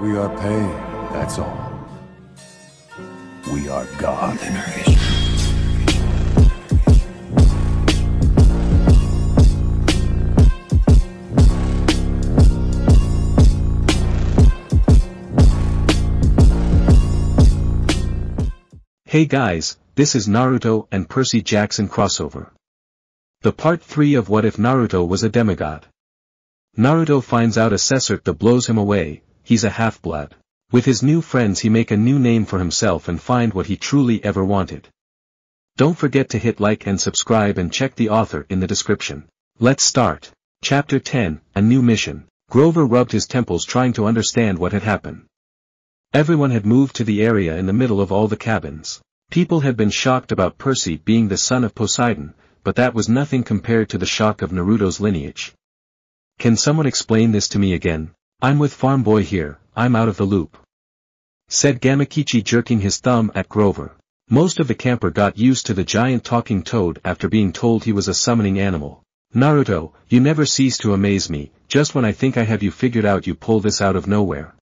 We are pain, that's all. We are God. Hey guys, this is Naruto and Percy Jackson crossover. The part 3 of What If Naruto Was a Demigod. Naruto finds out a secert that blows him away. He's a half-blood. With his new friends he make a new name for himself and find what he truly ever wanted. Don't forget to hit like and subscribe and check the author in the description. Let's start. Chapter 10, A New Mission. Grover rubbed his temples trying to understand what had happened. Everyone had moved to the area in the middle of all the cabins. People had been shocked about Percy being the son of Poseidon, but that was nothing compared to the shock of Naruto's lineage. Can someone explain this to me again? I'm with Farm Boy here, I'm out of the loop, said Gamakichi, jerking his thumb at Grover. Most of the camper got used to the giant talking toad after being told he was a summoning animal. Naruto, you never cease to amaze me, just when I think I have you figured out you pull this out of nowhere,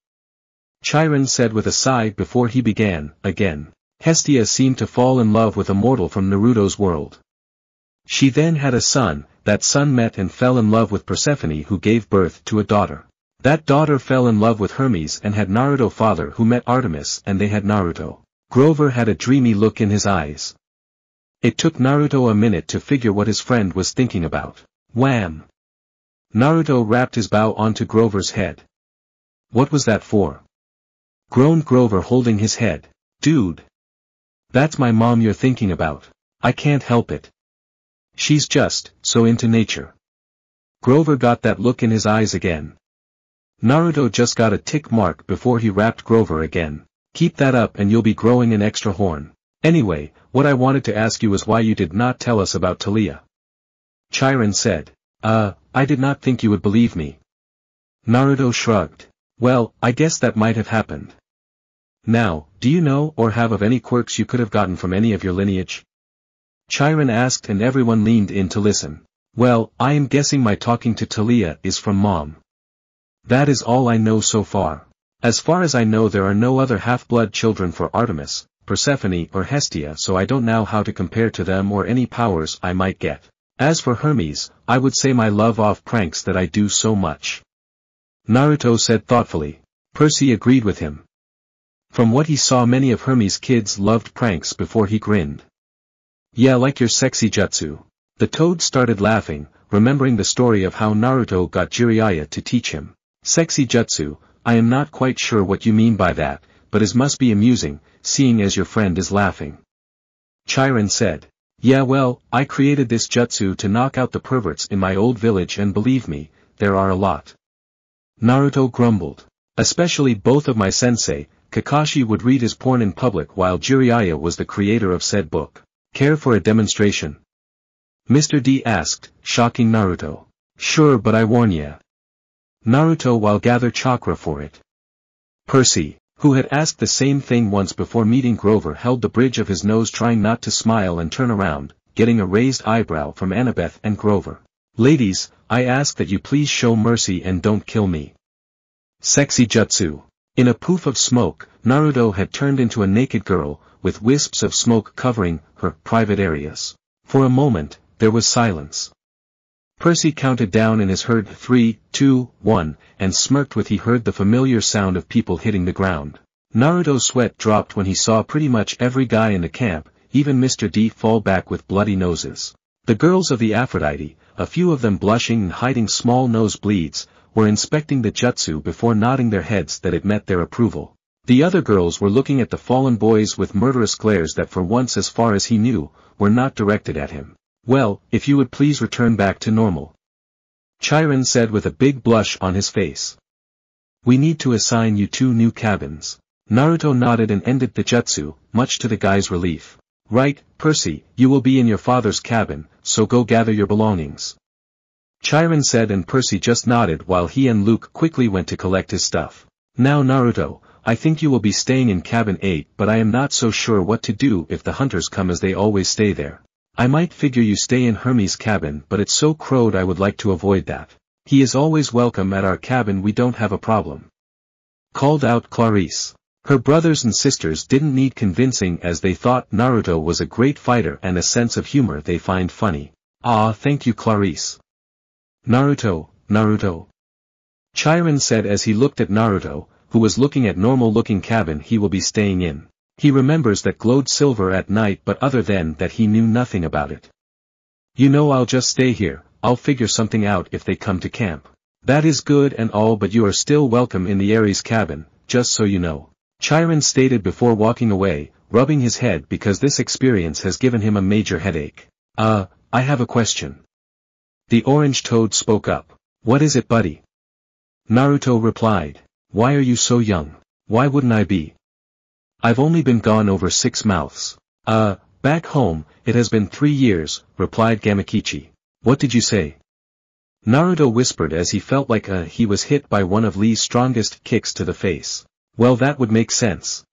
Chiron said with a sigh before he began, again. Hestia seemed to fall in love with a mortal from Naruto's world. She then had a son, that son met and fell in love with Persephone, who gave birth to a daughter. That daughter fell in love with Hermes and had Naruto father, who met Artemis, and they had Naruto. Grover had a dreamy look in his eyes. It took Naruto a minute to figure what his friend was thinking about. Wham! Naruto wrapped his bow onto Grover's head. What was that for? Groaned Grover, holding his head. Dude! That's my mom you're thinking about. I can't help it. She's just so into nature. Grover got that look in his eyes again. Naruto just got a tick mark before he wrapped Grover again. Keep that up and you'll be growing an extra horn. Anyway, what I wanted to ask you is why you did not tell us about Talia. Chiron said. I did not think you would believe me. Naruto shrugged. Well, I guess that might have happened. Now, do you know or have of any quirks you could have gotten from any of your lineage? Chiron asked, and everyone leaned in to listen. Well, I am guessing my talking to Talia is from Mom. That is all I know so far. As far as I know there are no other half-blood children for Artemis, Persephone or Hestia, so I don't know how to compare to them or any powers I might get. As for Hermes, I would say my love off pranks that I do so much. Naruto said thoughtfully. Percy agreed with him. From what he saw, many of Hermes' kids loved pranks before he grinned. Yeah, like your sexy jutsu. The toad started laughing, remembering the story of how Naruto got Jiraiya to teach him sexy jutsu. I am not quite sure what you mean by that, but it must be amusing, seeing as your friend is laughing. Chiron said. Yeah, well, I created this jutsu to knock out the perverts in my old village, and believe me, there are a lot. Naruto grumbled. Especially both of my sensei. Kakashi would read his porn in public while Jiraiya was the creator of said book. Care for a demonstration? Mr. D asked, shocking Naruto. Sure, but I warn ya. Naruto will gather chakra for it. Percy, who had asked the same thing once before meeting Grover, held the bridge of his nose trying not to smile and turn around, getting a raised eyebrow from Annabeth and Grover. Ladies, I ask that you please show mercy and don't kill me. Sexy jutsu. In a poof of smoke, Naruto had turned into a naked girl, with wisps of smoke covering her private areas. For a moment, there was silence. Percy counted down in his heard 3, 2, 1, and smirked with he heard the familiar sound of people hitting the ground. Naruto's sweat dropped when he saw pretty much every guy in the camp, even Mr. D, fall back with bloody noses. The girls of the Aphrodite, a few of them blushing and hiding small nose bleeds, were inspecting the jutsu before nodding their heads that it met their approval. The other girls were looking at the fallen boys with murderous glares that for once, as far as he knew, were not directed at him. Well, if you would please return back to normal, Chiron said with a big blush on his face. We need to assign you 2 new cabins. Naruto nodded and ended the jutsu, much to the guy's relief. Right, Percy, you will be in your father's cabin, so go gather your belongings. Chiron said, and Percy just nodded while he and Luke quickly went to collect his stuff. Now Naruto, I think you will be staying in cabin 8, but I am not so sure what to do if the hunters come, as they always stay there. I might figure you stay in Hermes' cabin, but it's so crowded I would like to avoid that. He is always welcome at our cabin, we don't have a problem. called out Clarice. Her brothers and sisters didn't need convincing as they thought Naruto was a great fighter and a sense of humor they find funny. Ah, thank you Clarice. Naruto, Naruto. Chiron said as he looked at Naruto, who was looking at normal-looking cabin he will be staying in. He remembers that glowed silver at night but other than that he knew nothing about it. You know I'll just stay here, I'll figure something out if they come to camp. That is good and all but you are still welcome in the Ares cabin, just so you know. Chiron stated before walking away, rubbing his head because this experience has given him a major headache. I have a question. The orange toad spoke up. What is it buddy? Naruto replied. Why are you so young? Why wouldn't I be? I've only been gone over 6 months. Back home, it has been 3 years, replied Gamakichi. What did you say? Naruto whispered as he felt like he was hit by one of Lee's strongest kicks to the face. Well that would make sense.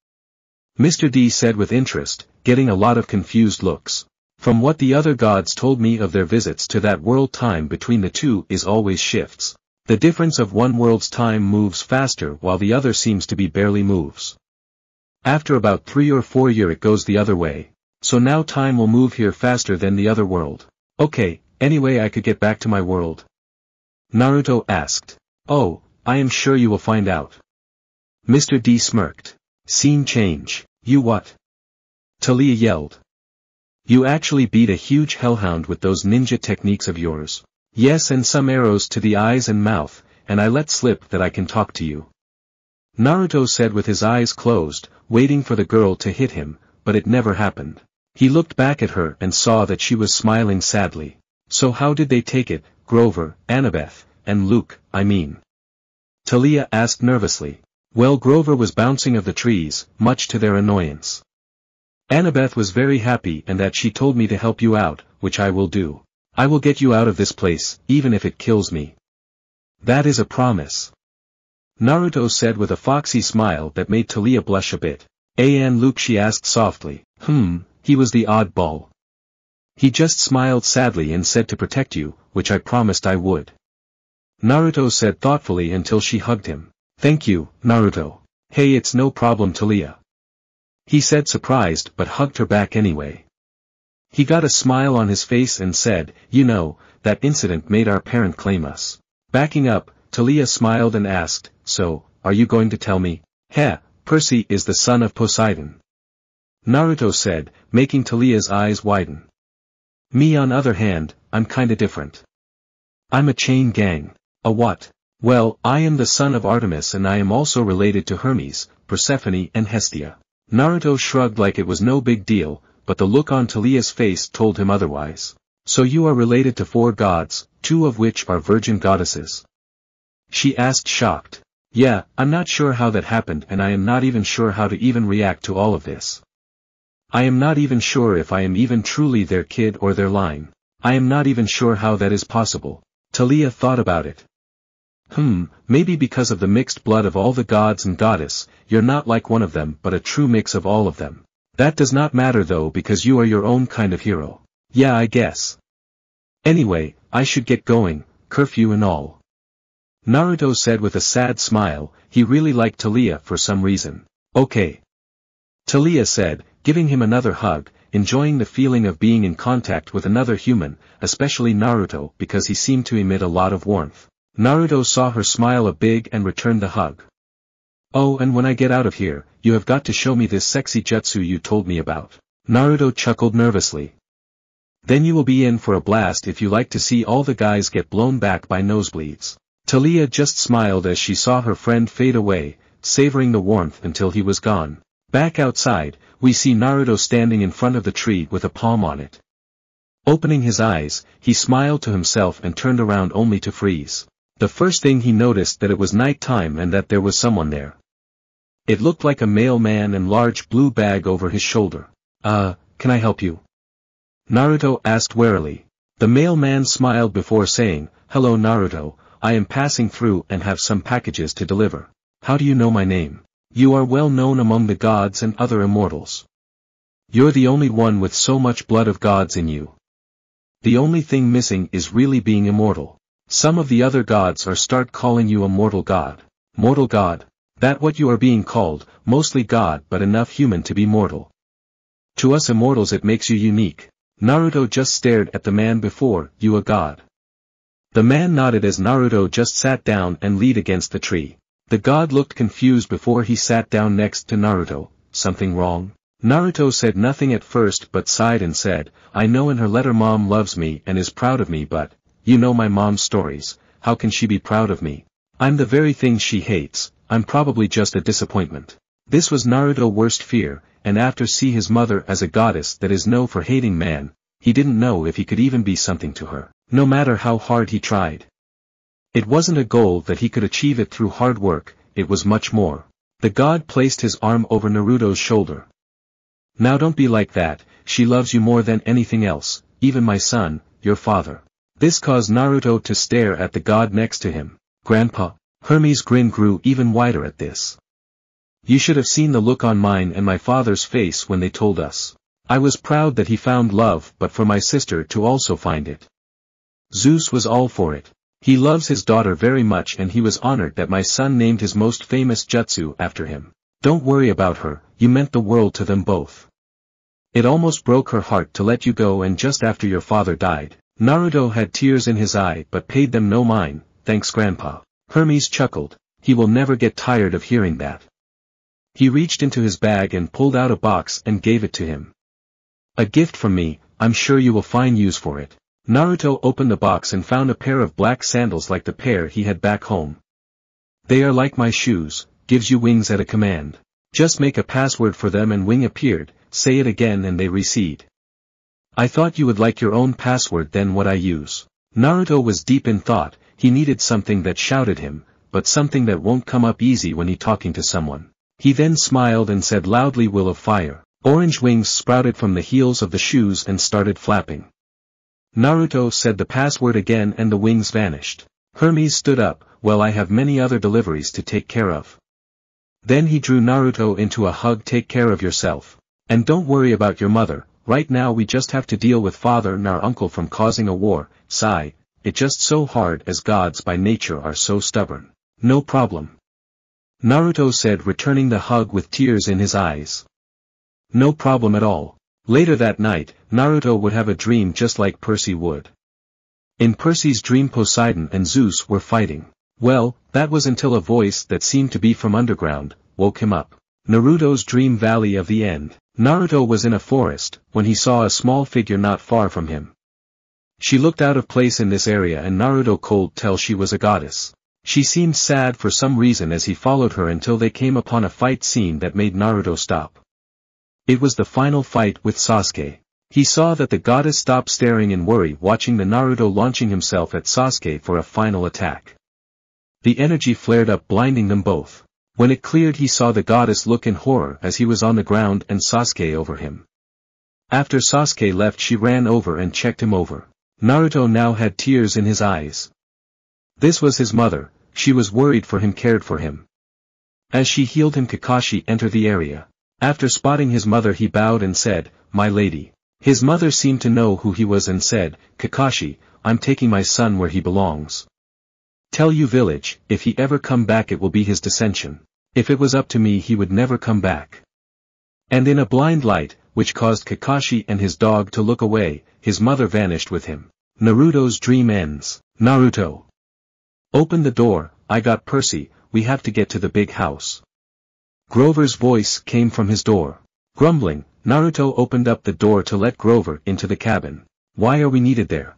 Mr. D said with interest, getting a lot of confused looks. From what the other gods told me of their visits to that world time between the two is always shifts. The difference of one world's time moves faster while the other seems to be barely moves. After about 3 or 4 years it goes the other way. So now time will move here faster than the other world. Okay, anyway I could get back to my world? Naruto asked. Oh, I am sure you will find out. Mr. D smirked. Scene change. You what? Talia yelled. You actually beat a huge hellhound with those ninja techniques of yours. Yes and some arrows to the eyes and mouth, and I let slip that I can talk to you. Naruto said with his eyes closed, waiting for the girl to hit him, but it never happened. He looked back at her and saw that she was smiling sadly. So how did they take it, Grover, Annabeth, and Luke, I mean? Talia asked nervously. Well Grover was bouncing of the trees, much to their annoyance. Annabeth was very happy and that she told me to help you out, which I will do. I will get you out of this place, even if it kills me. That is a promise. Naruto said with a foxy smile that made Talia blush a bit. And Luke she asked softly. He was the oddball. He just smiled sadly and said to protect you, which I promised I would. Naruto said thoughtfully until she hugged him. Thank you, Naruto. Hey it's no problem Talia. He said surprised but hugged her back anyway. He got a smile on his face and said, you know, that incident made our parent claim us. Backing up, Talia smiled and asked, so, are you going to tell me? Percy is the son of Poseidon. Naruto said, making Talia's eyes widen. Me on other hand, I'm kinda different. I'm a chain gang. A what? Well, I am the son of Artemis and I am also related to Hermes, Persephone and Hestia. Naruto shrugged like it was no big deal, but the look on Talia's face told him otherwise. So you are related to 4 gods, 2 of which are virgin goddesses? She asked shocked. Yeah, I'm not sure how that happened and I am not even sure how to even react to all of this. I am not even sure if I am even truly their kid or their line. I am not even sure how that is possible. Talia thought about it. Maybe because of the mixed blood of all the gods and goddess, you're not like one of them but a true mix of all of them. That does not matter though because you are your own kind of hero. Yeah I guess. Anyway, I should get going, curfew and all. Naruto said with a sad smile, he really liked Talia for some reason. Okay. Talia said, giving him another hug, enjoying the feeling of being in contact with another human, especially Naruto because he seemed to emit a lot of warmth. Naruto saw her smile a big and returned the hug. Oh and when I get out of here, you have got to show me this sexy jutsu you told me about. Naruto chuckled nervously. Then you will be in for a blast if you like to see all the guys get blown back by nosebleeds. Talia just smiled as she saw her friend fade away, savoring the warmth until he was gone. Back outside, we see Naruto standing in front of the tree with a palm on it. Opening his eyes, he smiled to himself and turned around only to freeze. The first thing he noticed that it was night time and that there was someone there. It looked like a male man and large blue bag over his shoulder. Can I help you? Naruto asked warily. The male man smiled before saying, Hello Naruto, I am passing through and have some packages to deliver. How do you know my name? You are well known among the gods and other immortals. You're the only one with so much blood of gods in you. The only thing missing is really being immortal. Some of the other gods are start calling you a mortal god. Mortal god? That what you are being called, mostly God but enough human to be mortal. To us immortals it makes you unique. Naruto just stared at the man before, you a god. The man nodded as Naruto just sat down and leaned against the tree. The god looked confused before he sat down next to Naruto. Something wrong? Naruto said nothing at first but sighed and said, I know in her letter mom loves me and is proud of me but, you know my mom's stories, how can she be proud of me? I'm the very thing she hates, I'm probably just a disappointment. This was Naruto's worst fear, and after see his mother as a goddess that is known for hating man, he didn't know if he could even be something to her, no matter how hard he tried. It wasn't a goal that he could achieve it through hard work, it was much more. The god placed his arm over Naruto's shoulder. Now don't be like that, she loves you more than anything else, even my son, your father. This caused Naruto to stare at the god next to him. Grandpa. Hermes' grin grew even wider at this. You should have seen the look on mine and my father's face when they told us. I was proud that he found love but for my sister to also find it. Zeus was all for it. He loves his daughter very much and he was honored that my son named his most famous jutsu after him. Don't worry about her, you meant the world to them both. It almost broke her heart to let you go and just after your father died. Naruto had tears in his eye but paid them no mind, thanks Grandpa. Hermes chuckled, he will never get tired of hearing that. He reached into his bag and pulled out a box and gave it to him. A gift from me, I'm sure you will find use for it. Naruto opened the box and found a pair of black sandals like the pair he had back home. They are like my shoes, gives you wings at a command. Just make a password for them and wing appeared, say it again and they recede. I thought you would like your own password than what I use. Naruto was deep in thought, he needed something that shouted him, but something that won't come up easy when he talking to someone. He then smiled and said loudly will of fire. Orange wings sprouted from the heels of the shoes and started flapping. Naruto said the password again and the wings vanished. Hermes stood up, well I have many other deliveries to take care of. Then he drew Naruto into a hug. Take care of yourself. And don't worry about your mother, right now we just have to deal with father and our uncle from causing a war. Sigh, it just so hard as gods by nature are so stubborn. No problem. Naruto said returning the hug with tears in his eyes. No problem at all. Later that night, Naruto would have a dream just like Percy would. In Percy's dream Poseidon and Zeus were fighting. Well, that was until a voice that seemed to be from underground, woke him up. Naruto's dream valley of the end. Naruto was in a forest, when he saw a small figure not far from him. She looked out of place in this area and Naruto could tell she was a goddess. She seemed sad for some reason as he followed her until they came upon a fight scene that made Naruto stop. It was the final fight with Sasuke. He saw that the goddess stopped staring in worry watching the Naruto launching himself at Sasuke for a final attack. The energy flared up blinding them both. When it cleared he saw the goddess look in horror as he was on the ground and Sasuke over him. After Sasuke left she ran over and checked him over. Naruto now had tears in his eyes. This was his mother, she was worried for him, cared for him. As she healed him Kakashi entered the area. After spotting his mother he bowed and said, my lady. His mother seemed to know who he was and said, Kakashi, I'm taking my son where he belongs. Tell you village, if he ever come back it will be his dissension. If it was up to me he would never come back. And in a blind light, which caused Kakashi and his dog to look away, his mother vanished with him. Naruto's dream ends. Naruto. Open the door, I got Percy, we have to get to the big house. Grover's voice came from his door. Grumbling, Naruto opened up the door to let Grover into the cabin. Why are we needed there?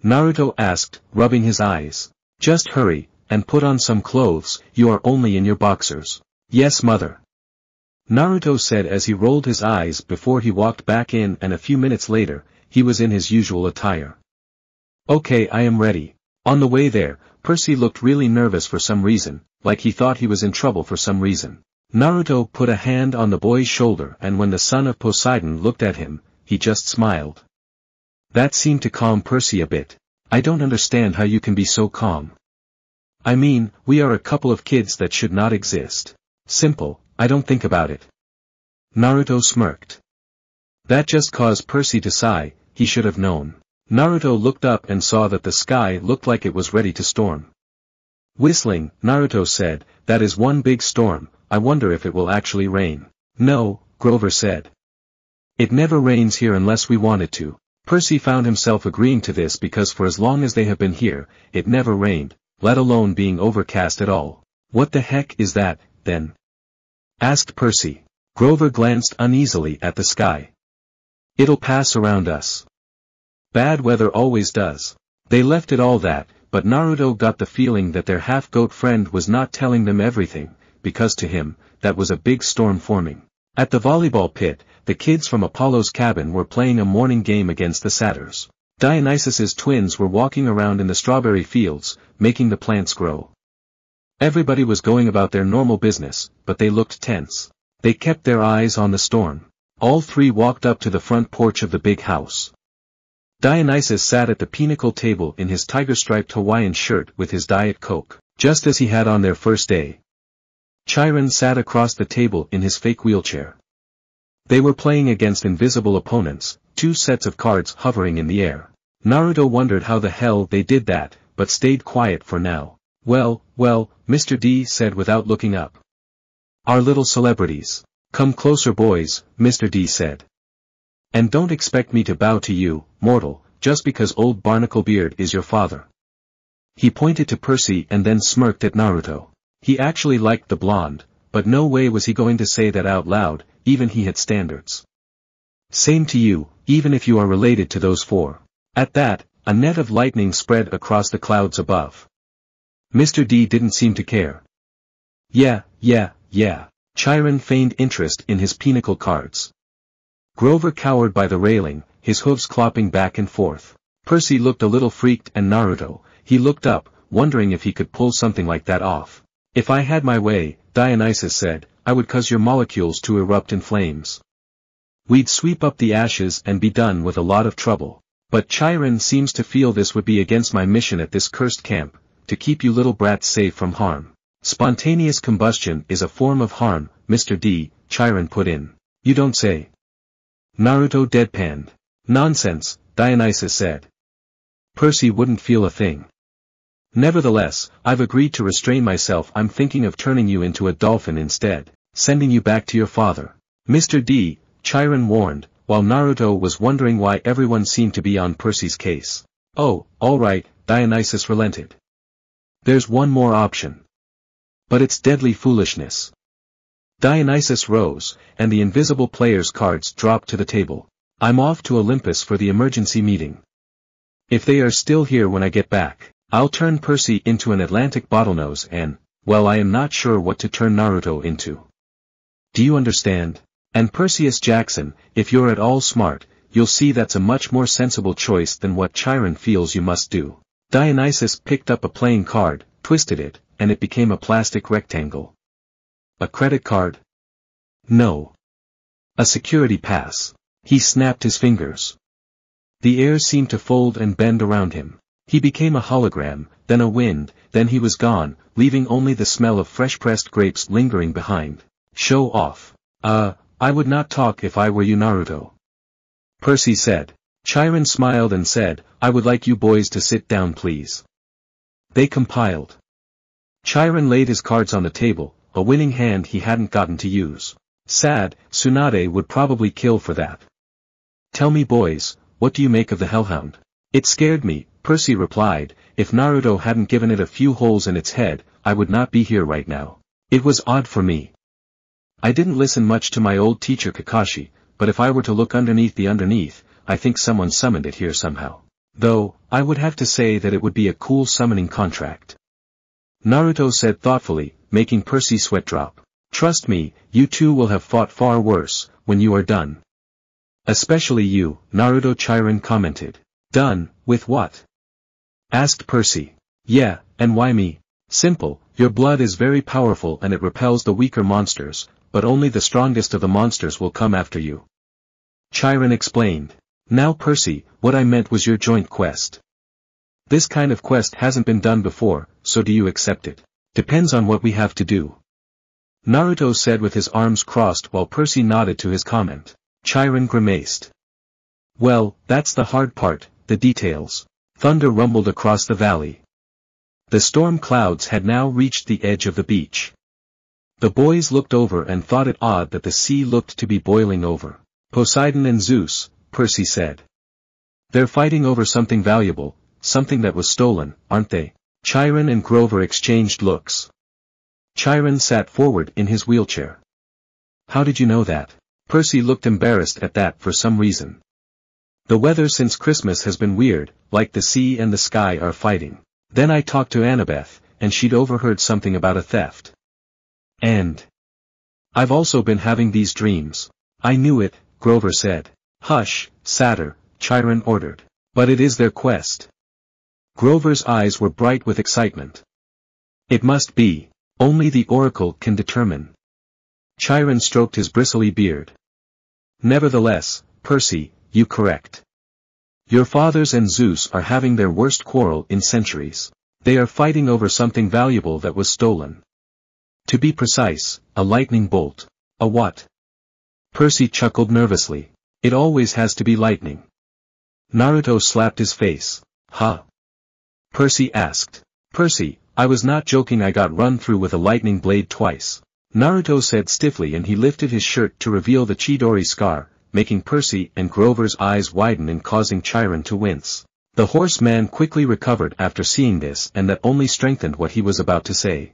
Naruto asked, rubbing his eyes. Just hurry, and put on some clothes, you are only in your boxers. Yes mother. Naruto said as he rolled his eyes before he walked back in and a few minutes later, he was in his usual attire. Okay I am ready. On the way there, Percy looked really nervous for some reason, like he thought he was in trouble for some reason. Naruto put a hand on the boy's shoulder and when the son of Poseidon looked at him, he just smiled. That seemed to calm Percy a bit. I don't understand how you can be so calm. I mean, we are a couple of kids that should not exist. Simple, I don't think about it. Naruto smirked. That just caused Percy to sigh, he should have known. Naruto looked up and saw that the sky looked like it was ready to storm. Whistling, Naruto said, "That is one big storm, I wonder if it will actually rain." "No," Grover said. "It never rains here unless we want it to." Percy found himself agreeing to this because for as long as they have been here, it never rained, let alone being overcast at all. "What the heck is that, then?" asked Percy. Grover glanced uneasily at the sky. "It'll pass around us. Bad weather always does." They left it all that, but Naruto got the feeling that their half-goat friend was not telling them everything, because to him, that was a big storm forming. At the volleyball pit, the kids from Apollo's cabin were playing a morning game against the satyrs. Dionysus's twins were walking around in the strawberry fields, making the plants grow. Everybody was going about their normal business, but they looked tense. They kept their eyes on the storm. All three walked up to the front porch of the big house. Dionysus sat at the pinnacle table in his tiger-striped Hawaiian shirt with his Diet Coke, just as he had on their first day. Chiron sat across the table in his fake wheelchair. They were playing against invisible opponents, 2 sets of cards hovering in the air. Naruto wondered how the hell they did that, but stayed quiet for now. Well, Mr. D said without looking up. "Our little celebrities. Come closer boys," Mr. D said. "And don't expect me to bow to you, mortal, just because old Barnaclebeard is your father." He pointed to Percy and then smirked at Naruto. He actually liked the blonde, but no way was he going to say that out loud, even he had standards. "Same to you, even if you are related to those 4. At that, a net of lightning spread across the clouds above. Mr. D didn't seem to care. Yeah. Chiron feigned interest in his pinnacle cards. Grover cowered by the railing, his hooves clopping back and forth. Percy looked a little freaked and Naruto, he looked up, wondering if he could pull something like that off. "If I had my way," Dionysus said, "I would cause your molecules to erupt in flames. We'd sweep up the ashes and be done with a lot of trouble. But Chiron seems to feel this would be against my mission at this cursed camp, to keep you little brats safe from harm." "Spontaneous combustion is a form of harm, Mr. D," Chiron put in. "You don't say." Naruto deadpanned. "Nonsense," Dionysus said. "Percy wouldn't feel a thing. Nevertheless, I've agreed to restrain myself. I'm thinking of turning you into a dolphin instead, sending you back to your father." "Mr. D," Chiron warned, while Naruto was wondering why everyone seemed to be on Percy's case. "Oh, all right," Dionysus relented. "There's one more option. But it's deadly foolishness." Dionysus rose, and the invisible player's cards dropped to the table. "I'm off to Olympus for the emergency meeting. If they are still here when I get back, I'll turn Percy into an Atlantic bottlenose and, well, I am not sure what to turn Naruto into. Do you understand? And Perseus Jackson, if you're at all smart, you'll see that's a much more sensible choice than what Chiron feels you must do." Dionysus picked up a playing card, twisted it, and it became a plastic rectangle. "A credit card?" "No. A security pass." He snapped his fingers. The air seemed to fold and bend around him. He became a hologram, then a wind, then he was gone, leaving only the smell of fresh-pressed grapes lingering behind. "Show off." I would not talk if I were you, Naruto," Percy said. Chiron smiled and said, "I would like you boys to sit down please." They compiled. Chiron laid his cards on the table, a winning hand he hadn't gotten to use. Sad, Tsunade would probably kill for that. "Tell me boys, what do you make of the Hellhound?" "It scared me," Percy replied. "If Naruto hadn't given it a few holes in its head, I would not be here right now. It was odd for me. I didn't listen much to my old teacher Kakashi, but if I were to look underneath the underneath, I think someone summoned it here somehow. Though, I would have to say that it would be a cool summoning contract." Naruto said thoughtfully, making Percy sweat drop. "Trust me, you two will have fought far worse, when you are done." "Especially you," Naruto Chiron commented. "Done, with what?" asked Percy. "Yeah, and why me?" "Simple, your blood is very powerful and it repels the weaker monsters, but only the strongest of the monsters will come after you," Chiron explained. "Now Percy, what I meant was your joint quest. This kind of quest hasn't been done before, so do you accept it?" "Depends on what we have to do," Naruto said with his arms crossed while Percy nodded to his comment. Chiron grimaced. "Well, that's the hard part, the details." Thunder rumbled across the valley. The storm clouds had now reached the edge of the beach. The boys looked over and thought it odd that the sea looked to be boiling over. Poseidon and Zeus, Percy said. They're fighting over something valuable, something that was stolen, aren't they? Chiron and Grover exchanged looks. Chiron sat forward in his wheelchair. How did you know that? Percy looked embarrassed at that for some reason. The weather since Christmas has been weird, like the sea and the sky are fighting. Then I talked to Annabeth, and she'd overheard something about a theft. And I've also been having these dreams. I knew it, Grover said. Hush, Satyr, Chiron ordered. But it is their quest. Grover's eyes were bright with excitement. It must be. Only the Oracle can determine. Chiron stroked his bristly beard. Nevertheless, Percy, you correct. Your fathers and Zeus are having their worst quarrel in centuries. They are fighting over something valuable that was stolen. To be precise, a lightning bolt. A what? Percy chuckled nervously. It always has to be lightning. Naruto slapped his face. Huh? Percy asked. Percy, I was not joking. I got run through with a lightning blade twice. Naruto said stiffly, and he lifted his shirt to reveal the Chidori scar, making Percy and Grover's eyes widen and causing Chiron to wince. The horseman quickly recovered after seeing this, and that only strengthened what he was about to say.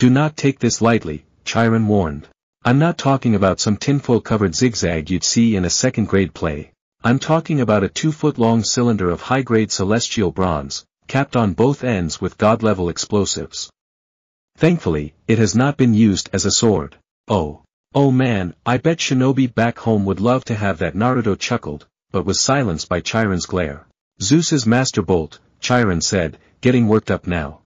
Do not take this lightly, Chiron warned. I'm not talking about some tinfoil-covered zigzag you'd see in a second-grade play. I'm talking about a 2-foot-long cylinder of high-grade celestial bronze, capped on both ends with god-level explosives. Thankfully, it has not been used as a sword. Oh man, I bet Shinobi back home would love to have that. Naruto chuckled, but was silenced by Chiron's glare. Zeus's master bolt, Chiron said, getting worked up now.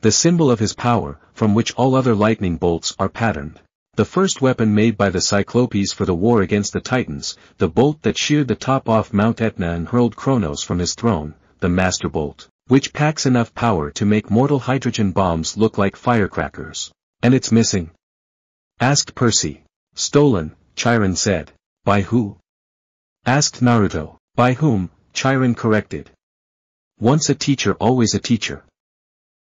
The symbol of his power, from which all other lightning bolts are patterned. The first weapon made by the Cyclopes for the war against the Titans, the bolt that sheared the top off Mount Etna and hurled Kronos from his throne, the master bolt, which packs enough power to make mortal hydrogen bombs look like firecrackers. And it's missing? Asked Percy. Stolen, Chiron said. By who? Asked Naruto. By whom, Chiron corrected. Once a teacher always a teacher.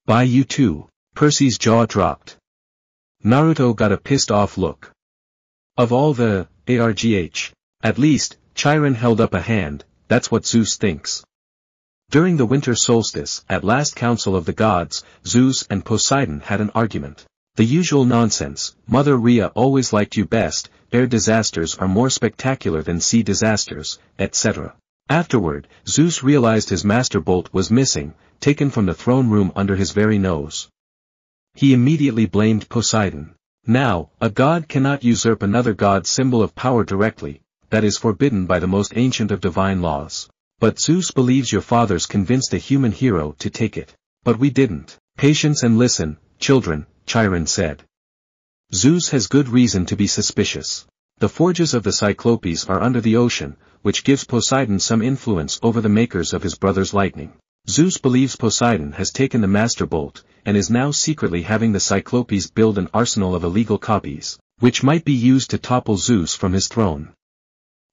By you too. Percy's jaw dropped. Naruto got a pissed-off look. Of all the ARGH. At least, Chiron held up a hand, that's what Zeus thinks. During the winter solstice, at last council of the gods, Zeus and Poseidon had an argument. The usual nonsense, Mother Rhea always liked you best, air disasters are more spectacular than sea disasters, etc. Afterward, Zeus realized his master bolt was missing, taken from the throne room under his very nose. He immediately blamed Poseidon. Now, a god cannot usurp another god's symbol of power directly, that is forbidden by the most ancient of divine laws. But Zeus believes your fathers convinced a human hero to take it. But we didn't. Patience and listen, children, Chiron said. Zeus has good reason to be suspicious. The forges of the Cyclopes are under the ocean, which gives Poseidon some influence over the makers of his brother's lightning. Zeus believes Poseidon has taken the master bolt, and is now secretly having the Cyclopes build an arsenal of illegal copies, which might be used to topple Zeus from his throne.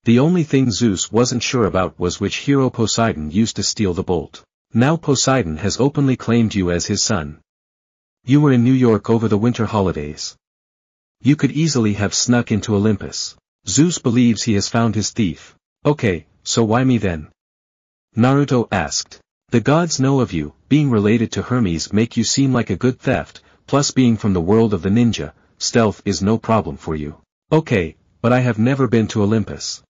The only thing Zeus wasn't sure about was which hero Poseidon used to steal the bolt. Now Poseidon has openly claimed you as his son. You were in New York over the winter holidays. You could easily have snuck into Olympus. Zeus believes he has found his thief. Okay, so why me then? Naruto asked. The gods know of you, being related to Hermes make you seem like a good theft, plus being from the world of the ninja, stealth is no problem for you. Okay, but I have never been to Olympus.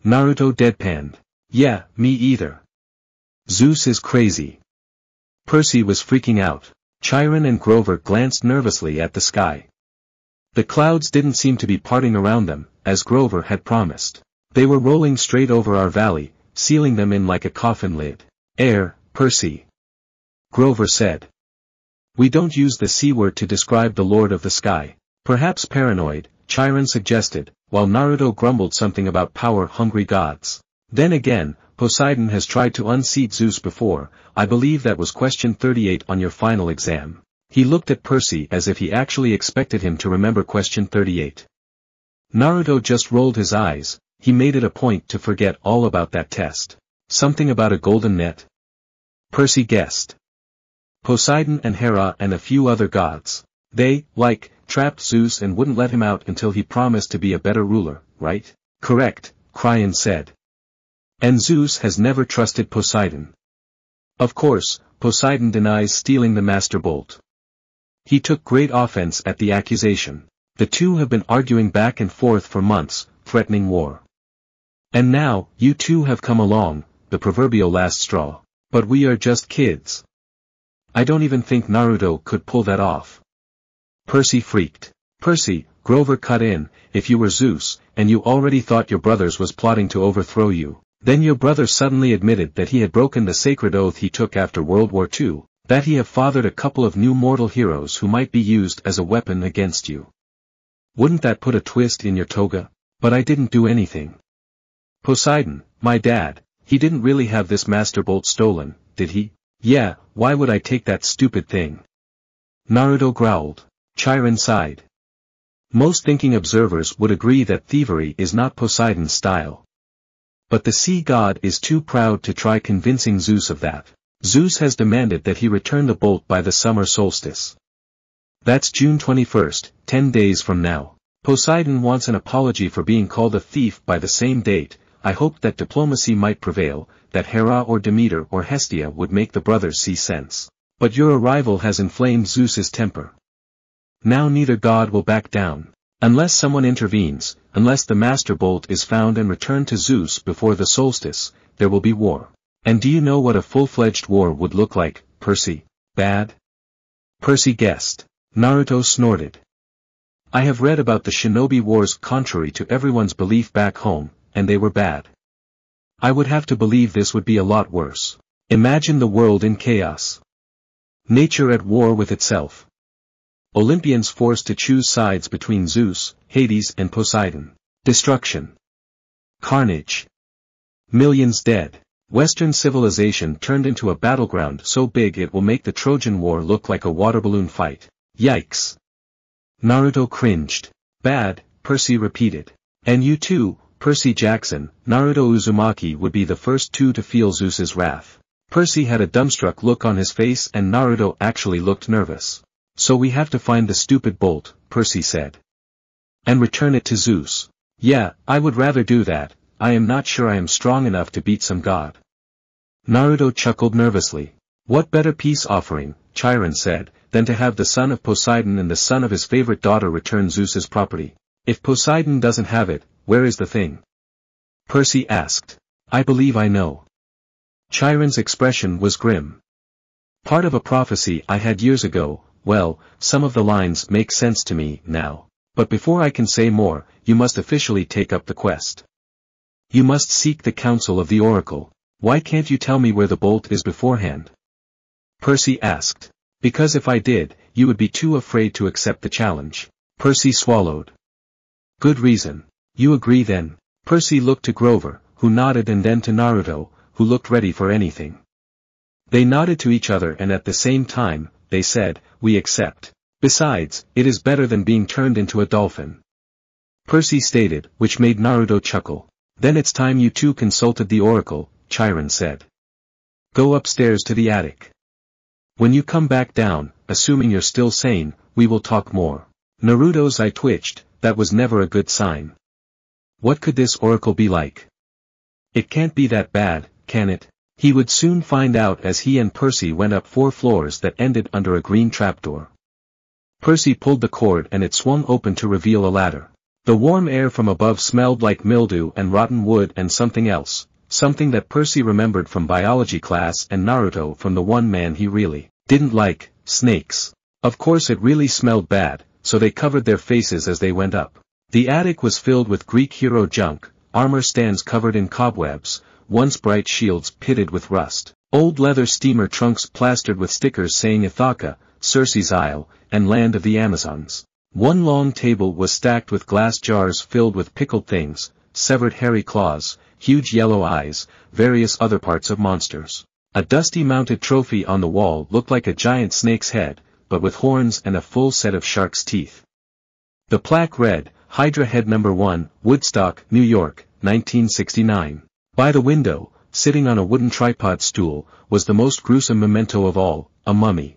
Naruto deadpanned. Yeah, me either. Zeus is crazy. Percy was freaking out. Chiron and Grover glanced nervously at the sky. The clouds didn't seem to be parting around them, as Grover had promised. They were rolling straight over our valley, sealing them in like a coffin lid. Air, Percy. Grover said. We don't use the C word to describe the Lord of the Sky. Perhaps paranoid, Chiron suggested, while Naruto grumbled something about power-hungry gods. Then again, Poseidon has tried to unseat Zeus before, I believe that was question 38 on your final exam. He looked at Percy as if he actually expected him to remember question 38. Naruto just rolled his eyes, he made it a point to forget all about that test. Something about a golden net? Percy guessed. Poseidon and Hera and a few other gods. They, trapped Zeus and wouldn't let him out until he promised to be a better ruler, right? Correct, Cryon said. And Zeus has never trusted Poseidon. Of course, Poseidon denies stealing the Master Bolt. He took great offense at the accusation. The two have been arguing back and forth for months, threatening war. And now, you two have come along, the proverbial last straw. But we are just kids. I don't even think Naruto could pull that off. Percy freaked. Percy, Grover cut in, if you were Zeus, and you already thought your brothers was plotting to overthrow you, then your brother suddenly admitted that he had broken the sacred oath he took after World War II, that he have fathered a couple of new mortal heroes who might be used as a weapon against you. Wouldn't that put a twist in your toga? But I didn't do anything. Poseidon, my dad, he didn't really have this Master Bolt stolen, did he? Yeah, why would I take that stupid thing? Naruto growled. Chiron sighed. Most thinking observers would agree that thievery is not Poseidon's style. But the sea god is too proud to try convincing Zeus of that. Zeus has demanded that he return the bolt by the summer solstice. That's June 21st, 10 days from now. Poseidon wants an apology for being called a thief by the same date. I hoped that diplomacy might prevail, that Hera or Demeter or Hestia would make the brothers see sense. But your arrival has inflamed Zeus's temper. Now neither god will back down. Unless someone intervenes, unless the Master Bolt is found and returned to Zeus before the solstice, there will be war. And do you know what a full-fledged war would look like, Percy? Bad? Percy guessed. Naruto snorted. I have read about the shinobi wars contrary to everyone's belief back home, and they were bad. I would have to believe this would be a lot worse. Imagine the world in chaos. Nature at war with itself. Olympians forced to choose sides between Zeus, Hades and Poseidon. Destruction. Carnage. Millions dead. Western civilization turned into a battleground so big it will make the Trojan War look like a water balloon fight. Yikes. Naruto cringed. Bad, Percy repeated. And you too, Percy Jackson. Naruto Uzumaki would be the first two to feel Zeus's wrath. Percy had a dumbstruck look on his face and Naruto actually looked nervous. So we have to find the stupid bolt, Percy said. And return it to Zeus. Yeah, I would rather do that. I am not sure I am strong enough to beat some god. Naruto chuckled nervously. What better peace offering, Chiron said, than to have the son of Poseidon and the son of his favorite daughter return Zeus's property. If Poseidon doesn't have it, where is the thing? Percy asked. I believe I know. Chiron's expression was grim. Part of a prophecy I had years ago. Well, some of the lines make sense to me now. But before I can say more, you must officially take up the quest. You must seek the counsel of the oracle. Why can't you tell me where the bolt is beforehand? Percy asked. Because if I did, you would be too afraid to accept the challenge. Percy swallowed. Good reason. You agree then? Percy looked to Grover, who nodded, and then to Naruto, who looked ready for anything. They nodded to each other and at the same time, they said, we accept. Besides, it is better than being turned into a dolphin. Percy stated, which made Naruto chuckle. Then it's time you two consulted the oracle, Chiron said. Go upstairs to the attic. When you come back down, assuming you're still sane, we will talk more. Naruto's eye twitched. That was never a good sign. What could this oracle be like? It can't be that bad, can it? He would soon find out as he and Percy went up 4 floors that ended under a green trapdoor. Percy pulled the cord and it swung open to reveal a ladder. The warm air from above smelled like mildew and rotten wood and something else, something that Percy remembered from biology class and Naruto from the one man he really didn't like, snakes. Of course it really smelled bad, so they covered their faces as they went up. The attic was filled with Greek hero junk, armor stands covered in cobwebs, once bright shields pitted with rust, old leather steamer trunks plastered with stickers saying Ithaca, Circe's Isle, and Land of the Amazons. One long table was stacked with glass jars filled with pickled things, severed hairy claws, huge yellow eyes, various other parts of monsters. A dusty mounted trophy on the wall looked like a giant snake's head, but with horns and a full set of shark's teeth. The plaque read, Hydra Head No. 1, Woodstock, New York, 1969. By the window, sitting on a wooden tripod stool, was the most gruesome memento of all, a mummy.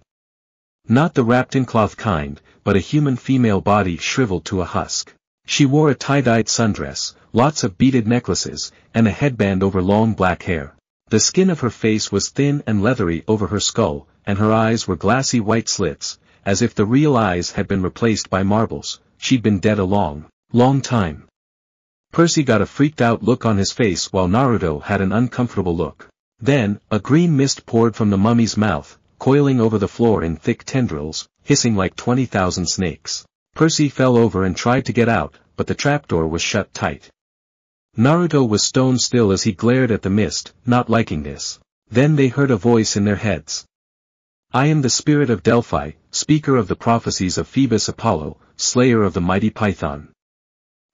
Not the wrapped-in-cloth kind, but a human female body shriveled to a husk. She wore a tie-dyed sundress, lots of beaded necklaces, and a headband over long black hair. The skin of her face was thin and leathery over her skull, and her eyes were glassy white slits, as if the real eyes had been replaced by marbles. She'd been dead a long time. Percy got a freaked-out look on his face while Naruto had an uncomfortable look. Then, a green mist poured from the mummy's mouth, coiling over the floor in thick tendrils, hissing like 20,000 snakes. Percy fell over and tried to get out, but the trapdoor was shut tight. Naruto was stone still as he glared at the mist, not liking this. Then they heard a voice in their heads. I am the spirit of Delphi, speaker of the prophecies of Phoebus Apollo, slayer of the mighty Python.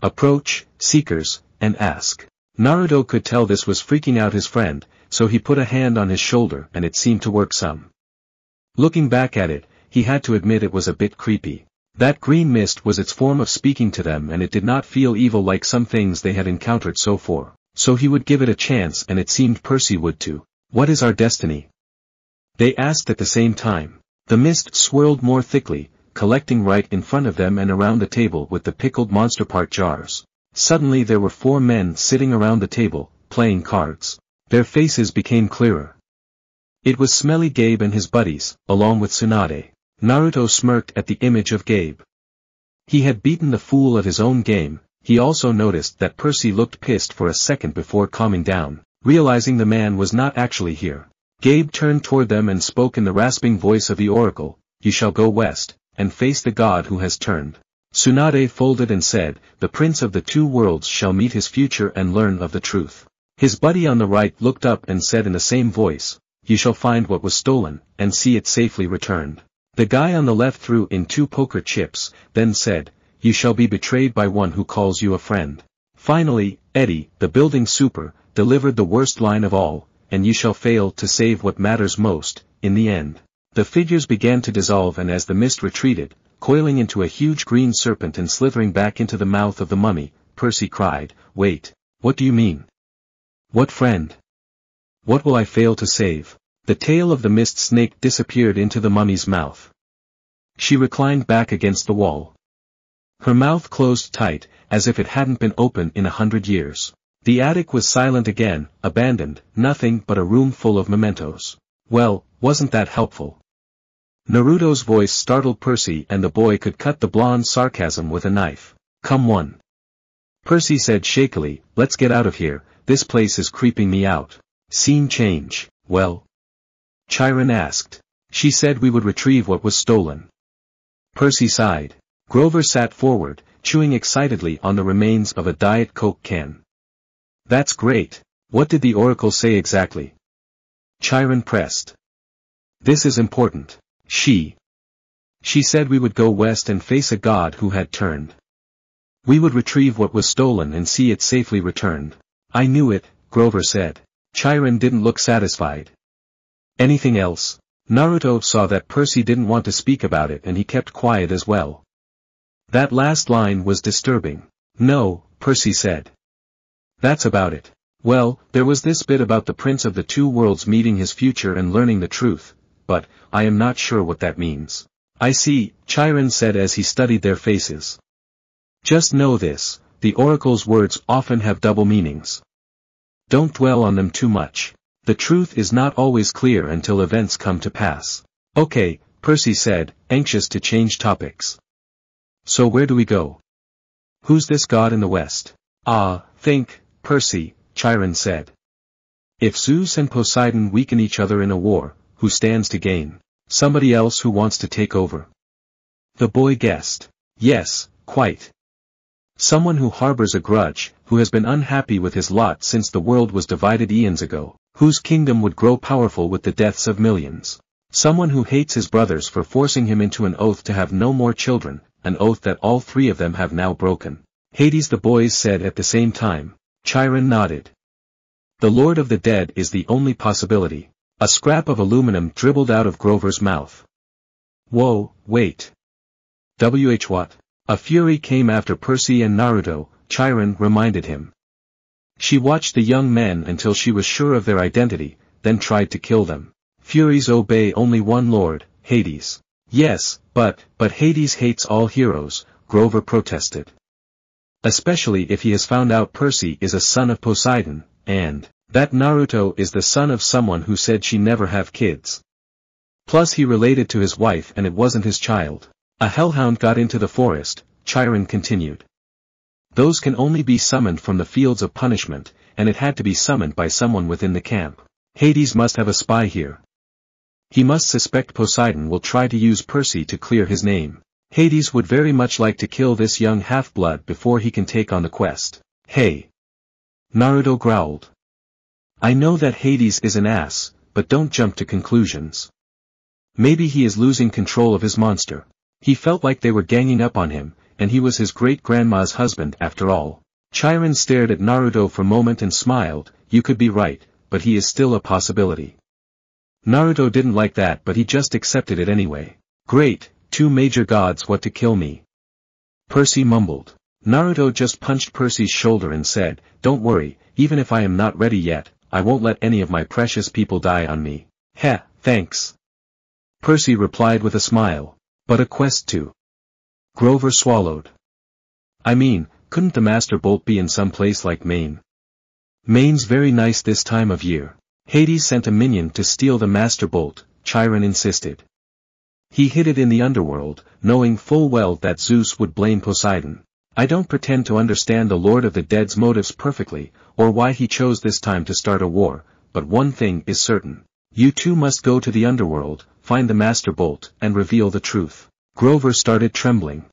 Approach, seekers, and ask. Naruto could tell this was freaking out his friend, so he put a hand on his shoulder and it seemed to work some. Looking back at it, he had to admit it was a bit creepy. That green mist was its form of speaking to them and it did not feel evil like some things they had encountered so far. So he would give it a chance and it seemed Percy would too. What is our destiny? They asked at the same time. The mist swirled more thickly, collecting right in front of them and around the table with the pickled monster part jars. Suddenly there were 4 men sitting around the table, playing cards. Their faces became clearer. It was Smelly Gabe and his buddies, along with Tsunade. Naruto smirked at the image of Gabe. He had beaten the fool at his own game. He also noticed that Percy looked pissed for a second before calming down, realizing the man was not actually here. Gabe turned toward them and spoke in the rasping voice of the oracle, "You shall go west, and face the god who has turned." Tsunade folded and said, "The prince of the 2 worlds shall meet his future and learn of the truth." His buddy on the right looked up and said in the same voice, "You shall find what was stolen, and see it safely returned." The guy on the left threw in 2 poker chips, then said, "You shall be betrayed by one who calls you a friend." Finally, Eddie, the building super, delivered the worst line of all, "And you shall fail to save what matters most, in the end." The figures began to dissolve and as the mist retreated, coiling into a huge green serpent and slithering back into the mouth of the mummy, Percy cried, "Wait, what do you mean? What friend? What will I fail to save?" The tail of the mist snake disappeared into the mummy's mouth. She reclined back against the wall. Her mouth closed tight, as if it hadn't been open in 100 years. The attic was silent again, abandoned, nothing but a room full of mementos. Well, wasn't that helpful? Naruto's voice startled Percy and the boy could cut the blonde sarcasm with a knife. "Come on." Percy said shakily, "Let's get out of here, this place is creeping me out." Scene change. "Well?" Chiron asked. "She said we would retrieve what was stolen." Percy sighed. Grover sat forward, chewing excitedly on the remains of a Diet Coke can. "That's great. What did the oracle say exactly?" Chiron pressed. "This is important. She said we would go west and face a god who had turned. We would retrieve what was stolen and see it safely returned." "I knew it," Grover said. Chiron didn't look satisfied. "Anything else?" Naruto saw that Percy didn't want to speak about it and he kept quiet as well. That last line was disturbing. "No," Percy said. "That's about it. Well, there was this bit about the prince of the 2 worlds meeting his future and learning the truth, but I am not sure what that means." "I see," Chiron said as he studied their faces. "Just know this, the oracle's words often have double meanings. Don't dwell on them too much. The truth is not always clear until events come to pass." "Okay," Percy said, anxious to change topics. "So where do we go? Who's this god in the west?" Think, Percy," Chiron said. "If Zeus and Poseidon weaken each other in a war, who stands to gain? Somebody else who wants to take over." The boy guessed. "Yes, quite. Someone who harbors a grudge, who has been unhappy with his lot since the world was divided eons ago, whose kingdom would grow powerful with the deaths of millions. Someone who hates his brothers for forcing him into an oath to have no more children, an oath that all 3 of them have now broken." "Hades," the boys said at the same time. Chiron nodded. "The Lord of the Dead is the only possibility." A scrap of aluminum dribbled out of Grover's mouth. "Whoa, wait. What?" A fury came after Percy and Naruto, Chiron reminded him. "She watched the young men until she was sure of their identity, then tried to kill them. Furies obey only one lord, Hades. Yes, but Hades hates all heroes, Grover protested. Especially if he has found out Percy is a son of Poseidon, and that Naruto is the son of someone who said she never have kids. Plus he related to his wife and it wasn't his child. A hellhound got into the forest, Chiron continued. Those can only be summoned from the fields of punishment, and it had to be summoned by someone within the camp. Hades must have a spy here. He must suspect Poseidon will try to use Percy to clear his name. Hades would very much like to kill this young half-blood before he can take on the quest. Hey! Naruto growled. I know that Hades is an ass, but don't jump to conclusions. Maybe he is losing control of his monster. He felt like they were ganging up on him, and he was his great-grandma's husband after all. Chiron stared at Naruto for a moment and smiled. You could be right, but he is still a possibility. Naruto didn't like that but he just accepted it anyway. Great, 2 major gods want to kill me. Percy mumbled. Naruto just punched Percy's shoulder and said, don't worry, even if I am not ready yet, I won't let any of my precious people die on me. Heh, thanks. Percy replied with a smile. But a quest too. Grover swallowed. I mean, couldn't the Master Bolt be in some place like Maine? Maine's very nice this time of year. Hades sent a minion to steal the Master Bolt, Chiron insisted. He hid it in the underworld, knowing full well that Zeus would blame Poseidon. I don't pretend to understand the Lord of the Dead's motives perfectly, or why he chose this time to start a war, but one thing is certain. You two must go to the underworld, find the Master Bolt, and reveal the truth. Grover started trembling.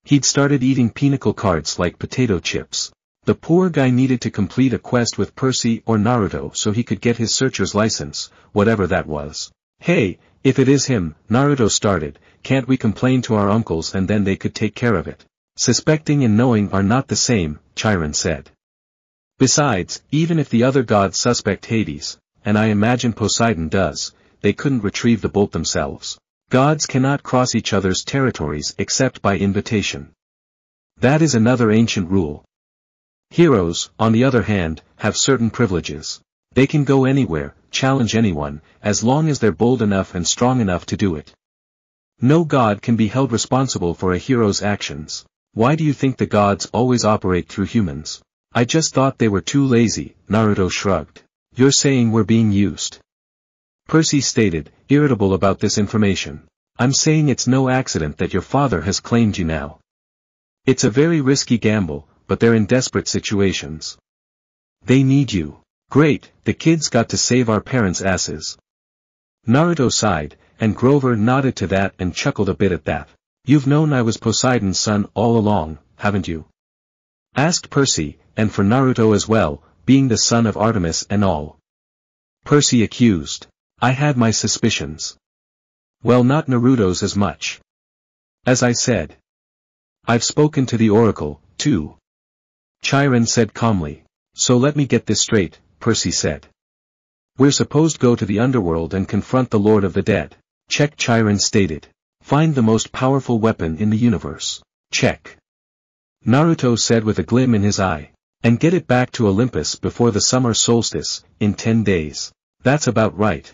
He'd started eating pinnacle cards like potato chips. The poor guy needed to complete a quest with Percy or Naruto so he could get his searcher's license, whatever that was. Hey, if it is him, Naruto started, can't we complain to our uncles and then they could take care of it? Suspecting and knowing are not the same, Chiron said. Besides, even if the other gods suspect Hades, and I imagine Poseidon does, they couldn't retrieve the bolt themselves. Gods cannot cross each other's territories except by invitation. That is another ancient rule. Heroes, on the other hand, have certain privileges. They can go anywhere, challenge anyone, as long as they're bold enough and strong enough to do it. No god can be held responsible for a hero's actions. Why do you think the gods always operate through humans? I just thought they were too lazy, Naruto shrugged. You're saying we're being used. Percy stated, irritable about this information. I'm saying it's no accident that your father has claimed you now. It's a very risky gamble, but they're in desperate situations. They need you. Great, the kids got to save our parents' asses. Naruto sighed, and Grover nodded to that and chuckled a bit at that. You've known I was Poseidon's son all along, haven't you? Asked Percy, and for Naruto as well, being the son of Artemis and all. Percy accused. I had my suspicions. Well, not Naruto's as much. As I said. I've spoken to the Oracle, too. Chiron said calmly. So let me get this straight, Percy said. We're supposed to go to the underworld and confront the Lord of the Dead. Check, Chiron stated. Find the most powerful weapon in the universe. Check. Naruto said with a gleam in his eye. And get it back to Olympus before the summer solstice, in 10 days. That's about right.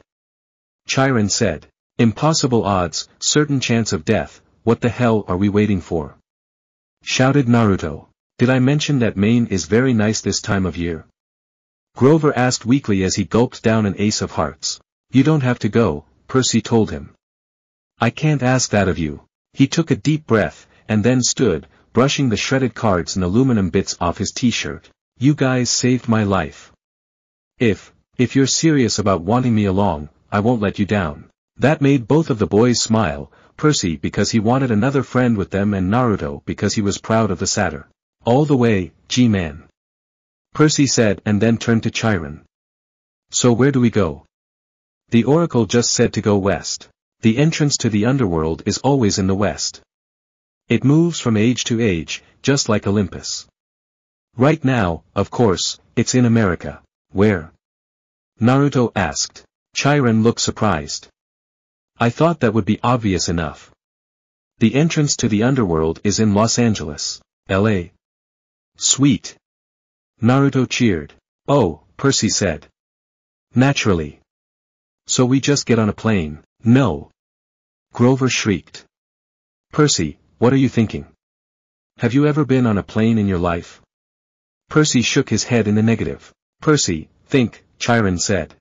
Chiron said. Impossible odds, certain chance of death, what the hell are we waiting for? Shouted Naruto. Did I mention that Maine is very nice this time of year? Grover asked weakly as he gulped down an ace of hearts. You don't have to go, Percy told him. I can't ask that of you. He took a deep breath, and then stood, brushing the shredded cards and aluminum bits off his t-shirt. You guys saved my life. If you're serious about wanting me along, I won't let you down. That made both of the boys smile, Percy because he wanted another friend with them and Naruto because he was proud of the satyr. All the way, G-Man. Percy said and then turned to Chiron. So where do we go? The Oracle just said to go west. The entrance to the underworld is always in the west. It moves from age to age, just like Olympus. Right now, of course, it's in America. Where? Naruto asked. Chiron looked surprised. I thought that would be obvious enough. The entrance to the underworld is in Los Angeles, LA. Sweet. Naruto cheered. Oh, Percy said. Naturally. So we just get on a plane. No. Grover shrieked. Percy, what are you thinking? Have you ever been on a plane in your life? Percy shook his head in the negative. Percy, think, Chiron said.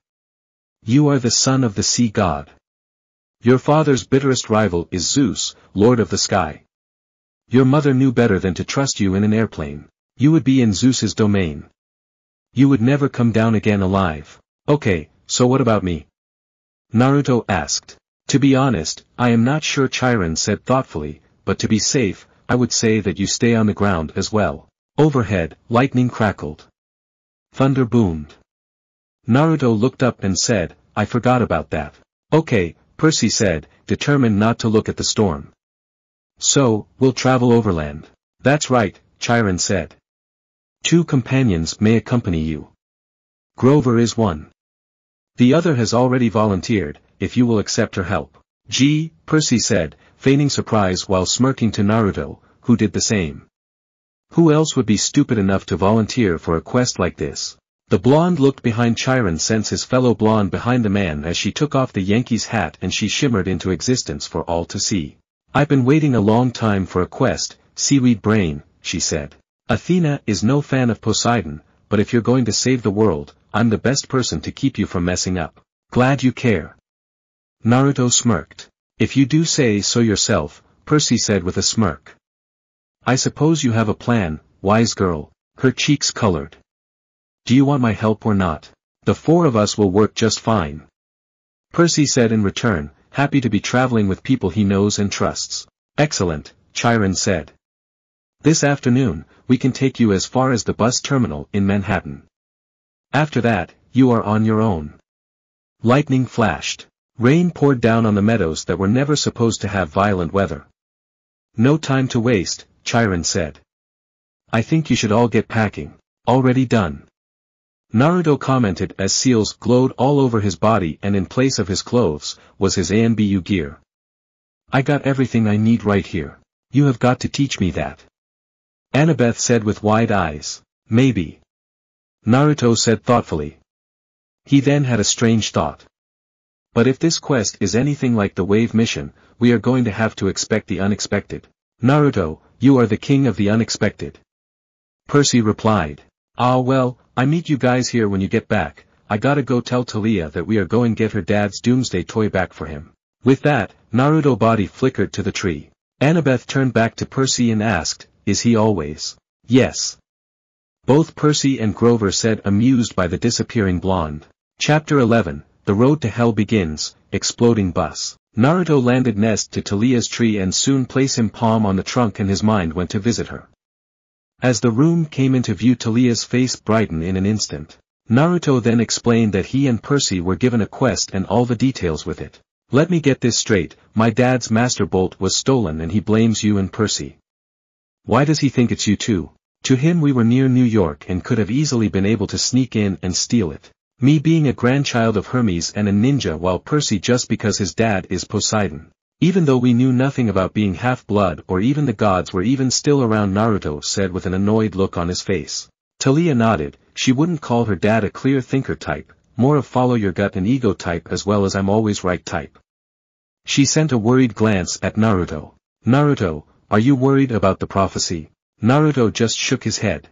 You are the son of the sea god. Your father's bitterest rival is Zeus, lord of the sky. Your mother knew better than to trust you in an airplane. You would be in Zeus's domain. You would never come down again alive. Okay, so what about me? Naruto asked. To be honest, I am not sure, Chiron said thoughtfully, but to be safe, I would say that you stay on the ground as well. Overhead, lightning crackled. Thunder boomed. Naruto looked up and said, I forgot about that. Okay, Percy said, determined not to look at the storm. So, we'll travel overland. That's right, Chiron said. 2 companions may accompany you. Grover is one. The other has already volunteered, if you will accept her help. Gee, Percy said, feigning surprise while smirking to Naruto, who did the same. Who else would be stupid enough to volunteer for a quest like this? The blonde looked behind Chiron, since his fellow blonde behind the man as she took off the Yankee's hat and she shimmered into existence for all to see. I've been waiting a long time for a quest, seaweed brain, she said. Athena is no fan of Poseidon, but if you're going to save the world, I'm the best person to keep you from messing up. Glad you care. Naruto smirked. If you do say so yourself, Percy said with a smirk. I suppose you have a plan, wise girl. Her cheeks colored. Do you want my help or not? The 4 of us will work just fine. Percy said in return, happy to be traveling with people he knows and trusts. Excellent, Chiron said. This afternoon, we can take you as far as the bus terminal in Manhattan. After that, you are on your own. Lightning flashed. Rain poured down on the meadows that were never supposed to have violent weather. No time to waste, Chiron said. I think you should all get packing. Already done. Naruto commented as seals glowed all over his body, and in place of his clothes, was his ANBU gear. I got everything I need right here. You have got to teach me that. Annabeth said with wide eyes. Maybe. Naruto said thoughtfully. He then had a strange thought. But if this quest is anything like the wave mission, we are going to have to expect the unexpected. Naruto, you are the king of the unexpected. Percy replied. Ah well, I meet you guys here when you get back. I gotta go tell Talia that we are going get her dad's doomsday toy back for him. With that, Naruto body flickered to the tree. Annabeth turned back to Percy and asked, is he always? Yes. Both Percy and Grover said, amused by the disappearing blonde. Chapter 11, The Road to Hell Begins, Exploding Bus. Naruto landed next to Talia's tree and soon placed him palm on the trunk, and his mind went to visit her. As the room came into view, Talia's face brightened in an instant. Naruto then explained that he and Percy were given a quest and all the details with it. Let me get this straight, my dad's master bolt was stolen and he blames you and Percy. Why does he think it's you two? To him we were near New York and could have easily been able to sneak in and steal it. Me being a grandchild of Hermes and a ninja, while Percy just because his dad is Poseidon. Even though we knew nothing about being half-blood or even the gods were even still around, Naruto said with an annoyed look on his face. Talia nodded. She wouldn't call her dad a clear thinker type, more of follow your gut and ego type, as well as I'm always right type. She sent a worried glance at Naruto. Naruto, are you worried about the prophecy? Naruto just shook his head.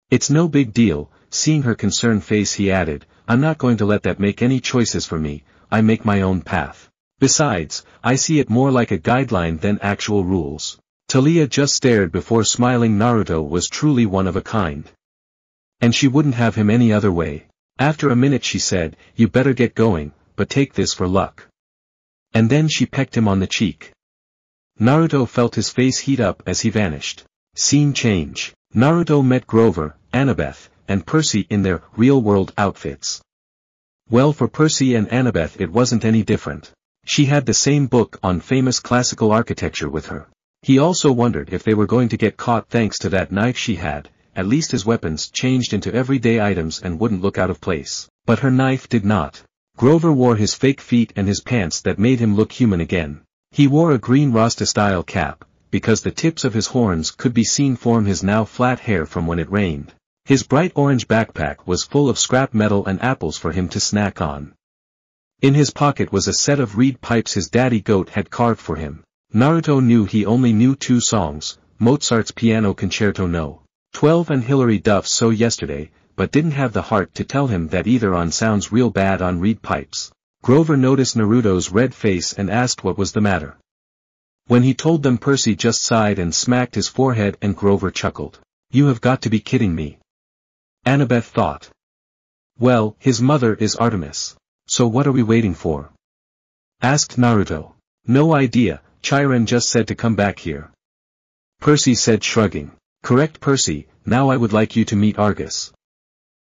It's no big deal. Seeing her concerned face, he added, I'm not going to let that make any choices for me. I make my own path. Besides, I see it more like a guideline than actual rules. Talia just stared before smiling. Naruto was truly one of a kind. And she wouldn't have him any other way. After a minute she said, you better get going, but take this for luck. And then she pecked him on the cheek. Naruto felt his face heat up as he vanished. Scene change. Naruto met Grover, Annabeth, and Percy in their real-world outfits. Well, for Percy and Annabeth it wasn't any different. She had the same book on famous classical architecture with her. He also wondered if they were going to get caught thanks to that knife she had. At least his weapons changed into everyday items and wouldn't look out of place. But her knife did not. Grover wore his fake feet and his pants that made him look human again. He wore a green Rasta-style cap, because the tips of his horns could be seen form his now flat hair from when it rained. His bright orange backpack was full of scrap metal and apples for him to snack on. In his pocket was a set of reed pipes his daddy goat had carved for him. Naruto knew he only knew 2 songs, Mozart's Piano Concerto No. 12 and Hilary Duff's So Yesterday, but didn't have the heart to tell him that either on sounds real bad on reed pipes. Grover noticed Naruto's red face and asked what was the matter. When he told them, Percy just sighed and smacked his forehead, and Grover chuckled. You have got to be kidding me. Annabeth thought. Well, his mother is Artemis. So what are we waiting for? Asked Naruto. No idea, Chiron just said to come back here. Percy said, shrugging. Correct, Percy, now I would like you to meet Argus.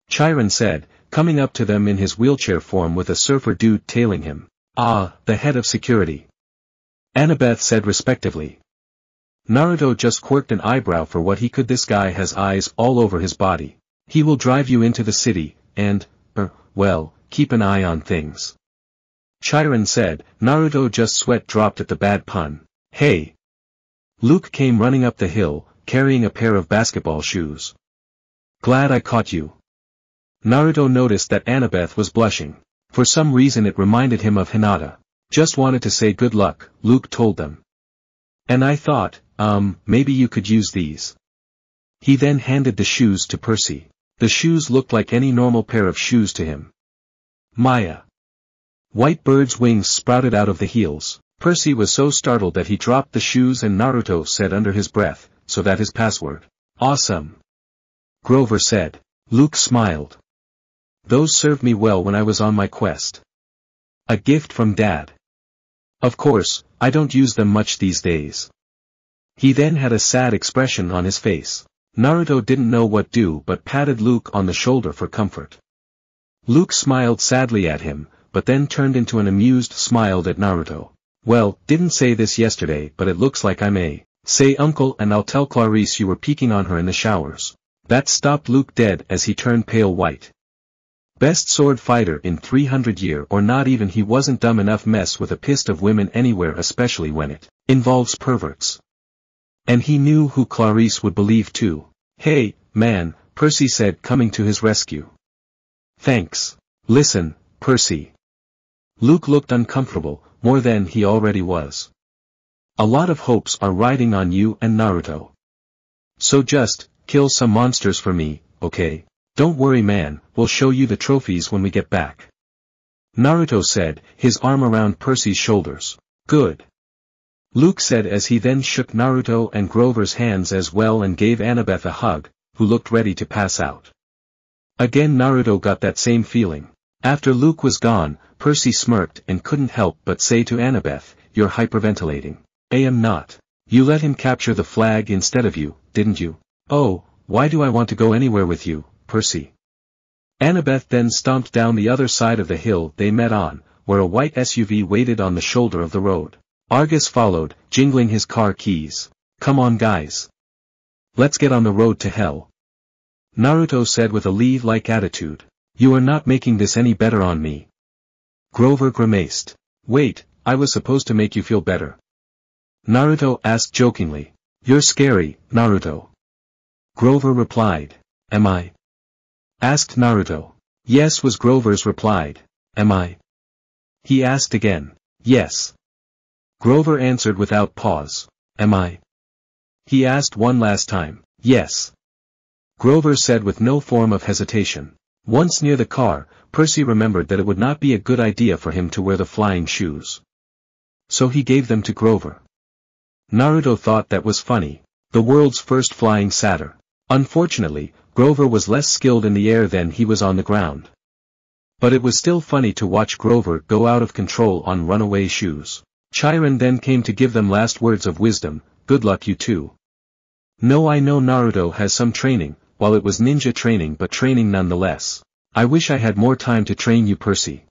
Chiron said, coming up to them in his wheelchair form with a surfer dude tailing him. Ah, the head of security. Annabeth said respectively. Naruto just quirked an eyebrow for what he could. This guy has eyes all over his body. He will drive you into the city, and, well, keep an eye on things. Chiron said. Naruto just sweat dropped at the bad pun. Hey! Luke came running up the hill, carrying a pair of basketball shoes. Glad I caught you. Naruto noticed that Annabeth was blushing. For some reason it reminded him of Hinata. Just wanted to say good luck, Luke told them. And I thought, maybe you could use these. He then handed the shoes to Percy. The shoes looked like any normal pair of shoes to him. Maya. White bird's wings sprouted out of the heels. Percy was so startled that he dropped the shoes, and Naruto said under his breath, so that his password. Awesome. Grover said. Luke smiled. Those served me well when I was on my quest. A gift from Dad. Of course, I don't use them much these days. He then had a sad expression on his face. Naruto didn't know what to do but patted Luke on the shoulder for comfort. Luke smiled sadly at him, but then turned into an amused smile at Naruto. Well, didn't say this yesterday, but it looks like I may. Say uncle, and I'll tell Clarice you were peeking on her in the showers. That stopped Luke dead as he turned pale white. Best sword fighter in 300 year or not even, he wasn't dumb enough mess with a pissed of women anywhere, especially when it involves perverts. And he knew who Clarice would believe too. Hey, man, Percy said, coming to his rescue. Thanks. Listen, Percy. Luke looked uncomfortable, more than he already was. A lot of hopes are riding on you and Naruto. So just, kill some monsters for me, okay? Don't worry man, we'll show you the trophies when we get back. Naruto said, his arm around Percy's shoulders. Good. Luke said as he then shook Naruto and Grover's hands as well and gave Annabeth a hug, who looked ready to pass out. Again Naruto got that same feeling. After Luke was gone, Percy smirked and couldn't help but say to Annabeth, you're hyperventilating. I am not. You let him capture the flag instead of you, didn't you? Oh, why do I want to go anywhere with you, Percy? Annabeth then stomped down the other side of the hill they met on, where a white SUV waited on the shoulder of the road. Argus followed, jingling his car keys. Come on guys. Let's get on the road to hell. Naruto said with a leave-like attitude. You are not making this any better on me. Grover grimaced. Wait, I was supposed to make you feel better. Naruto asked jokingly. You're scary, Naruto. Grover replied. Am I? Asked Naruto. Yes was Grover's replied. Am I? He asked again. Yes. Grover answered without pause. Am I? He asked one last time. Yes. Grover said with no form of hesitation. Once near the car, Percy remembered that it would not be a good idea for him to wear the flying shoes. So he gave them to Grover. Naruto thought that was funny. The world's first flying satyr. Unfortunately, Grover was less skilled in the air than he was on the ground. But it was still funny to watch Grover go out of control on runaway shoes. Chiron then came to give them last words of wisdom. Good luck you two. No, I know Naruto has some training, while it was ninja training but training nonetheless. I wish I had more time to train you Percy.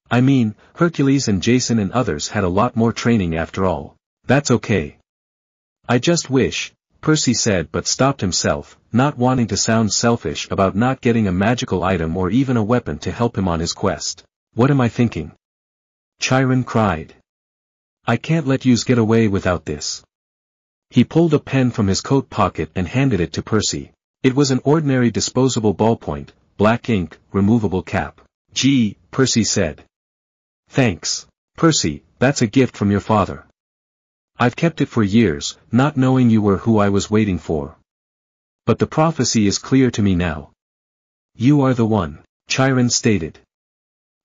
I mean, Hercules and Jason and others had a lot more training after all. That's okay. I just wish, Percy said but stopped himself, not wanting to sound selfish about not getting a magical item or even a weapon to help him on his quest. What am I thinking? Chiron cried. I can't let yous get away without this. He pulled a pen from his coat pocket and handed it to Percy. It was an ordinary disposable ballpoint, black ink, removable cap. Gee, Percy said. Thanks, Percy, that's a gift from your father. I've kept it for years, not knowing you were who I was waiting for. But the prophecy is clear to me now. You are the one, Chiron stated.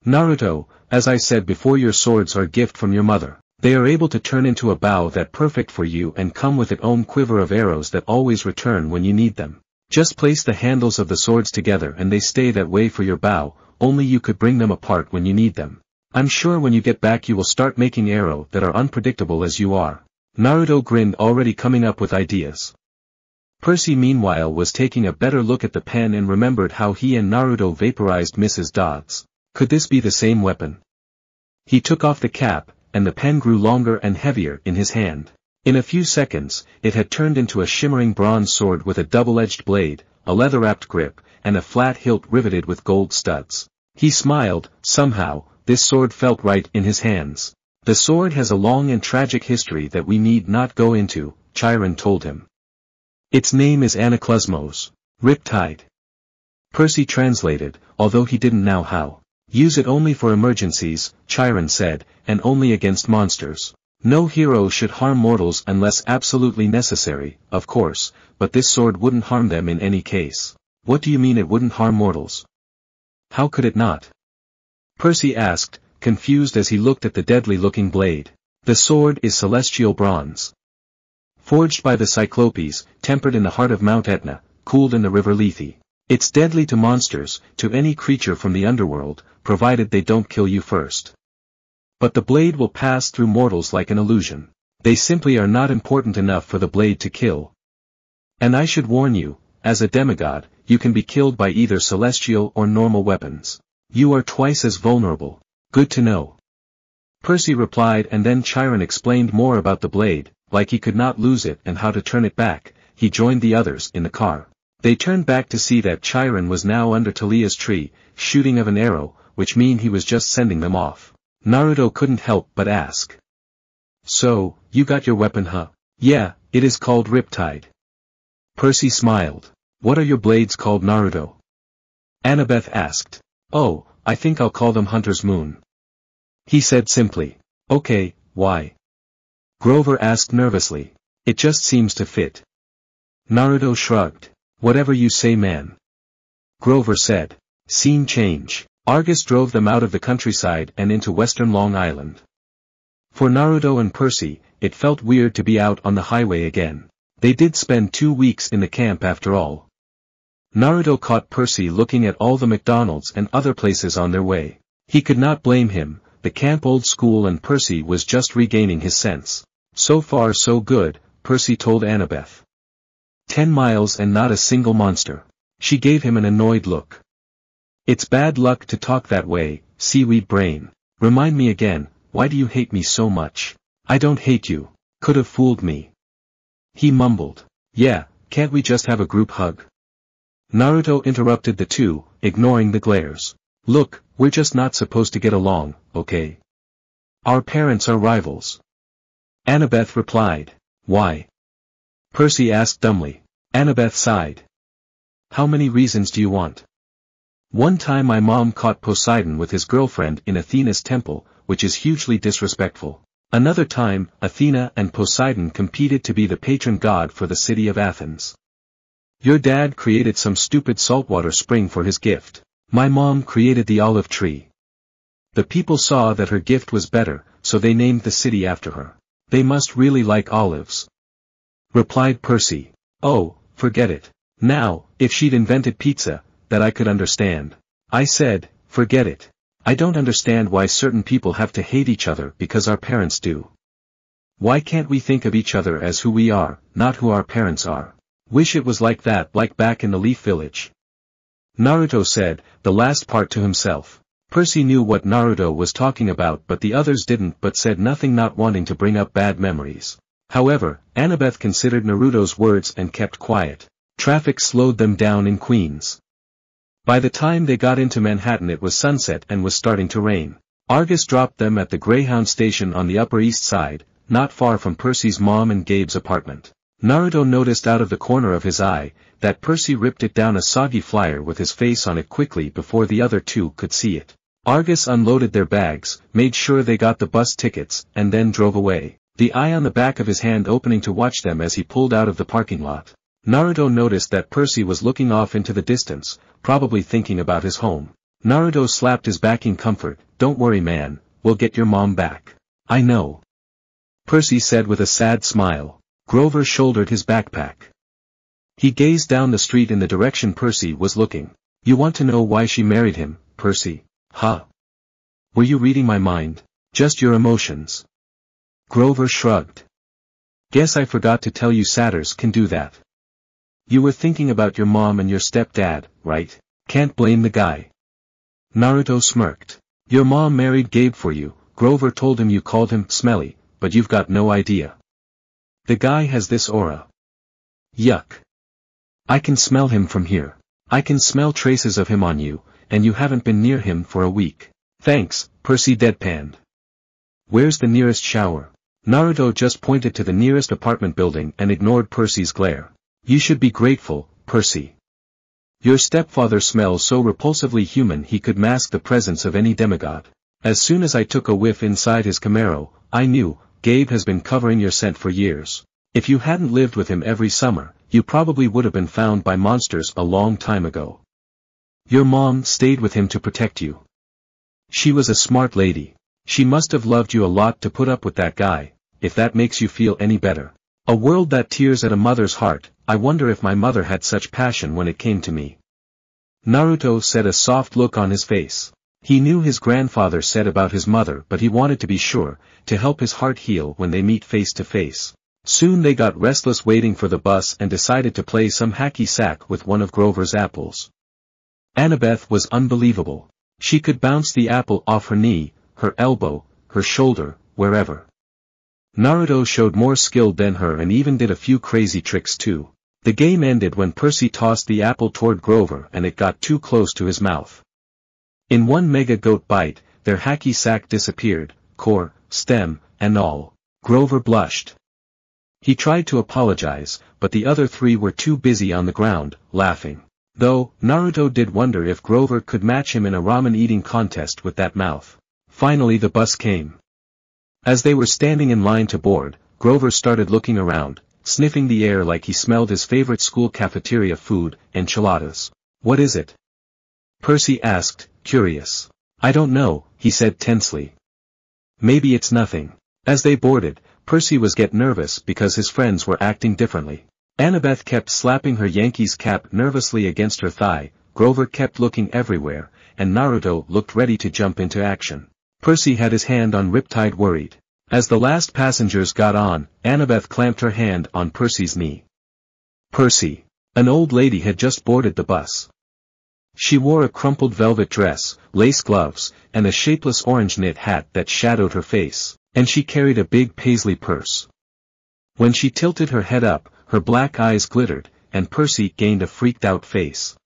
Naruto, as I said before, your swords are a gift from your mother. They are able to turn into a bow that perfect for you and come with its own quiver of arrows that always return when you need them. Just place the handles of the swords together and they stay that way for your bow, only you could bring them apart when you need them. I'm sure when you get back you will start making arrows that are unpredictable as you are. Naruto grinned, already coming up with ideas. Percy meanwhile was taking a better look at the pen and remembered how he and Naruto vaporized Mrs. Dodds. Could this be the same weapon? He took off the cap, and the pen grew longer and heavier in his hand. In a few seconds, it had turned into a shimmering bronze sword with a double-edged blade, a leather-wrapped grip, and a flat hilt riveted with gold studs. He smiled. Somehow, this sword felt right in his hands. The sword has a long and tragic history that we need not go into, Chiron told him. Its name is Anaklusmos, Riptide. Percy translated, although he didn't know how. Use it only for emergencies, Chiron said, and only against monsters. No hero should harm mortals unless absolutely necessary, of course, but this sword wouldn't harm them in any case. What do you mean it wouldn't harm mortals? How could it not? Percy asked, confused as he looked at the deadly-looking blade. The sword is celestial bronze. Forged by the Cyclopes, tempered in the heart of Mount Etna, cooled in the river Lethe. It's deadly to monsters, to any creature from the underworld, provided they don't kill you first. But the blade will pass through mortals like an illusion. They simply are not important enough for the blade to kill. And I should warn you, as a demigod, you can be killed by either celestial or normal weapons. You are twice as vulnerable. Good to know. Percy replied, and then Chiron explained more about the blade. Like he could not lose it and how to turn it back. He joined the others in the car. They turned back to see that Chiron was now under Talia's tree, shooting of an arrow, which mean he was just sending them off. Naruto couldn't help but ask. So, you got your weapon, huh? Yeah, it is called Riptide. Percy smiled. What are your blades called, Naruto? Annabeth asked. Oh, I think I'll call them Hunter's Moon. He said simply. Okay, why? Grover asked nervously. It just seems to fit. Naruto shrugged. Whatever you say, man. Grover said. Scene change. Argus drove them out of the countryside and into western Long Island. For Naruto and Percy, it felt weird to be out on the highway again. They did spend 2 weeks in the camp after all. Naruto caught Percy looking at all the McDonald's and other places on their way. He could not blame him, the camp old school, and Percy was just regaining his sense. So far so good, Percy told Annabeth. 10 miles and not a single monster. She gave him an annoyed look. It's bad luck to talk that way, seaweed brain. Remind me again, why do you hate me so much? I don't hate you. Could have fooled me. He mumbled. Yeah, can't we just have a group hug? Naruto interrupted the two, ignoring the glares. Look, we're just not supposed to get along, okay? Our parents are rivals. Annabeth replied. Why? Percy asked dumbly. Annabeth sighed. How many reasons do you want? One time my mom caught Poseidon with his girlfriend in Athena's temple, which is hugely disrespectful. Another time, Athena and Poseidon competed to be the patron god for the city of Athens. Your dad created some stupid saltwater spring for his gift. My mom created the olive tree. The people saw that her gift was better, so they named the city after her. They must really like olives. Replied Percy. Oh, forget it. Now, if she'd invented pizza, that I could understand. I said, forget it. I don't understand why certain people have to hate each other because our parents do. Why can't we think of each other as who we are, not who our parents are? Wish it was like that, like back in the Leaf Village. Naruto said, the last part to himself. Percy knew what Naruto was talking about, but the others didn't, but said nothing, not wanting to bring up bad memories. However, Annabeth considered Naruto's words and kept quiet. Traffic slowed them down in Queens. By the time they got into Manhattan it was sunset and was starting to rain. Argus dropped them at the Greyhound station on the Upper East Side, not far from Percy's mom and Gabe's apartment. Naruto noticed out of the corner of his eye, that Percy ripped it down a soggy flyer with his face on it quickly before the other two could see it. Argus unloaded their bags, made sure they got the bus tickets, and then drove away, the eye on the back of his hand opening to watch them as he pulled out of the parking lot. Naruto noticed that Percy was looking off into the distance, probably thinking about his home. Naruto slapped his back in comfort. "Don't worry man, we'll get your mom back." "I know," Percy said with a sad smile. Grover shouldered his backpack. He gazed down the street in the direction Percy was looking. "You want to know why she married him, Percy? Huh? Were you reading my mind? Just your emotions?" Grover shrugged. "Guess I forgot to tell you satyrs can do that. You were thinking about your mom and your stepdad, right? Can't blame the guy." Naruto smirked. "Your mom married Gabe for you," Grover told him. "You called him smelly, but you've got no idea. The guy has this aura. Yuck. I can smell him from here. I can smell traces of him on you, and you haven't been near him for a week." "Thanks," Percy deadpanned. "Where's the nearest shower?" Naruto just pointed to the nearest apartment building and ignored Percy's glare. "You should be grateful, Percy. Your stepfather smells so repulsively human he could mask the presence of any demigod. As soon as I took a whiff inside his Camaro, I knew, Gabe has been covering your scent for years. If you hadn't lived with him every summer, you probably would have been found by monsters a long time ago. Your mom stayed with him to protect you. She was a smart lady. She must have loved you a lot to put up with that guy, if that makes you feel any better. A world that tears at a mother's heart. I wonder if my mother had such passion when it came to me." Naruto said, a soft look on his face. He knew his grandfather said about his mother, but he wanted to be sure, to help his heart heal when they meet face to face. Soon they got restless waiting for the bus and decided to play some hacky sack with one of Grover's apples. Annabeth was unbelievable. She could bounce the apple off her knee, her elbow, her shoulder, wherever. Naruto showed more skill than her and even did a few crazy tricks too. The game ended when Percy tossed the apple toward Grover and it got too close to his mouth. In one mega goat bite, their hacky sack disappeared, core, stem, and all. Grover blushed. He tried to apologize, but the other three were too busy on the ground, laughing. Though, Naruto did wonder if Grover could match him in a ramen eating contest with that mouth. Finally the bus came. As they were standing in line to board, Grover started looking around, sniffing the air like he smelled his favorite school cafeteria food, enchiladas. "What is it?" Percy asked, curious. "I don't know," he said tensely. "Maybe it's nothing." As they boarded, Percy was getting nervous because his friends were acting differently. Annabeth kept slapping her Yankees cap nervously against her thigh, Grover kept looking everywhere, and Naruto looked ready to jump into action. Percy had his hand on Riptide, worried. As the last passengers got on, Annabeth clamped her hand on Percy's knee. "Percy." An old lady had just boarded the bus. She wore a crumpled velvet dress, lace gloves, and a shapeless orange knit hat that shadowed her face, and she carried a big paisley purse. When she tilted her head up, her black eyes glittered, and Percy gained a freaked-out face.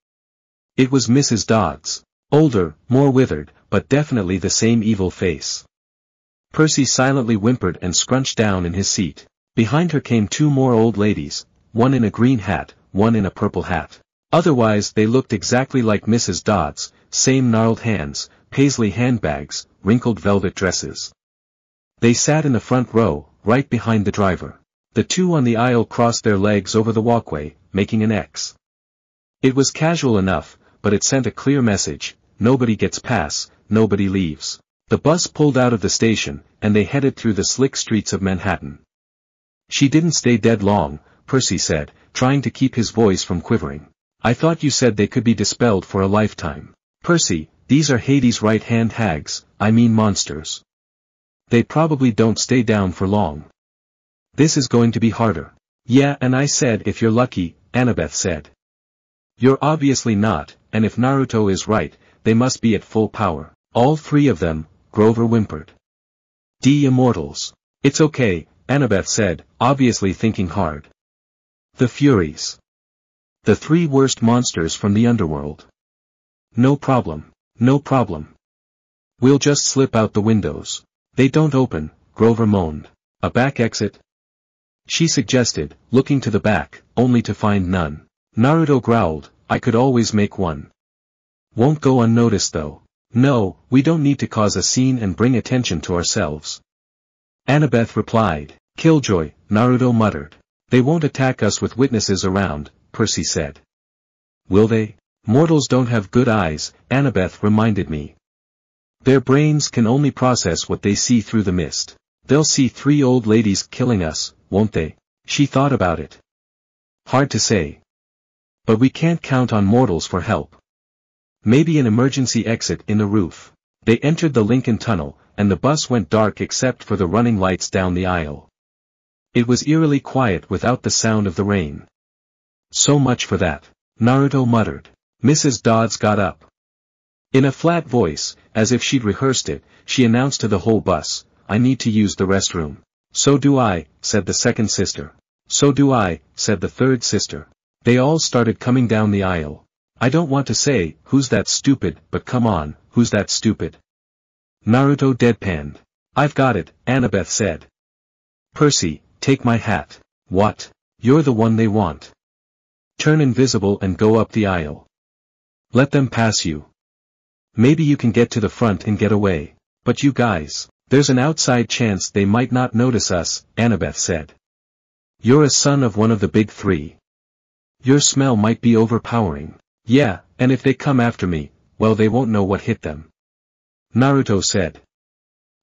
It was Mrs. Dodds. Older, more withered, but definitely the same evil face. Percy silently whimpered and scrunched down in his seat. Behind her came two more old ladies, one in a green hat, one in a purple hat. Otherwise they looked exactly like Mrs. Dodds, same gnarled hands, paisley handbags, wrinkled velvet dresses. They sat in the front row, right behind the driver. The two on the aisle crossed their legs over the walkway, making an X. It was casual enough, but it sent a clear message: nobody gets past, nobody leaves. The bus pulled out of the station, and they headed through the slick streets of Manhattan. "She didn't stay dead long," Percy said, trying to keep his voice from quivering. "I thought you said they could be dispelled for a lifetime." "Percy, these are Hades' right-hand hags, I mean monsters. They probably don't stay down for long. This is going to be harder." "Yeah, and I said if you're lucky," Annabeth said. "You're obviously not, and if Naruto is right, they must be at full power." "All three of them," Grover whimpered. "D immortals." "It's okay," Annabeth said, obviously thinking hard. "The Furies. The three worst monsters from the underworld." "No problem. No problem. We'll just slip out the windows." "They don't open," Grover moaned. "A back exit?" she suggested, looking to the back, only to find none. Naruto growled, "I could always make one. Won't go unnoticed though." No, we don't need to cause a scene and bring attention to ourselves. Annabeth replied. Killjoy, Naruto muttered. They won't attack us with witnesses around, Percy said. Will they? Mortals don't have good eyes, Annabeth reminded me. Their brains can only process what they see through the mist. They'll see 3 old ladies killing us, won't they? She thought about it. Hard to say. But we can't count on mortals for help. Maybe an emergency exit in the roof. They entered the Lincoln Tunnel, and the bus went dark except for the running lights down the aisle. It was eerily quiet without the sound of the rain. So much for that, Naruto muttered. Mrs. Dodds got up. In a flat voice, as if she'd rehearsed it, she announced to the whole bus, I need to use the restroom. So do I, said the second sister. So do I, said the third sister. They all started coming down the aisle. I don't want to say, who's that stupid, but come on, who's that stupid? Naruto deadpanned. I've got it, Annabeth said. Percy, take my hat. What? You're the one they want. Turn invisible and go up the aisle. Let them pass you. Maybe you can get to the front and get away. But you guys, there's an outside chance they might not notice us, Annabeth said. You're a son of one of the big 3. Your smell might be overpowering. Yeah, and if they come after me, well they won't know what hit them. Naruto said.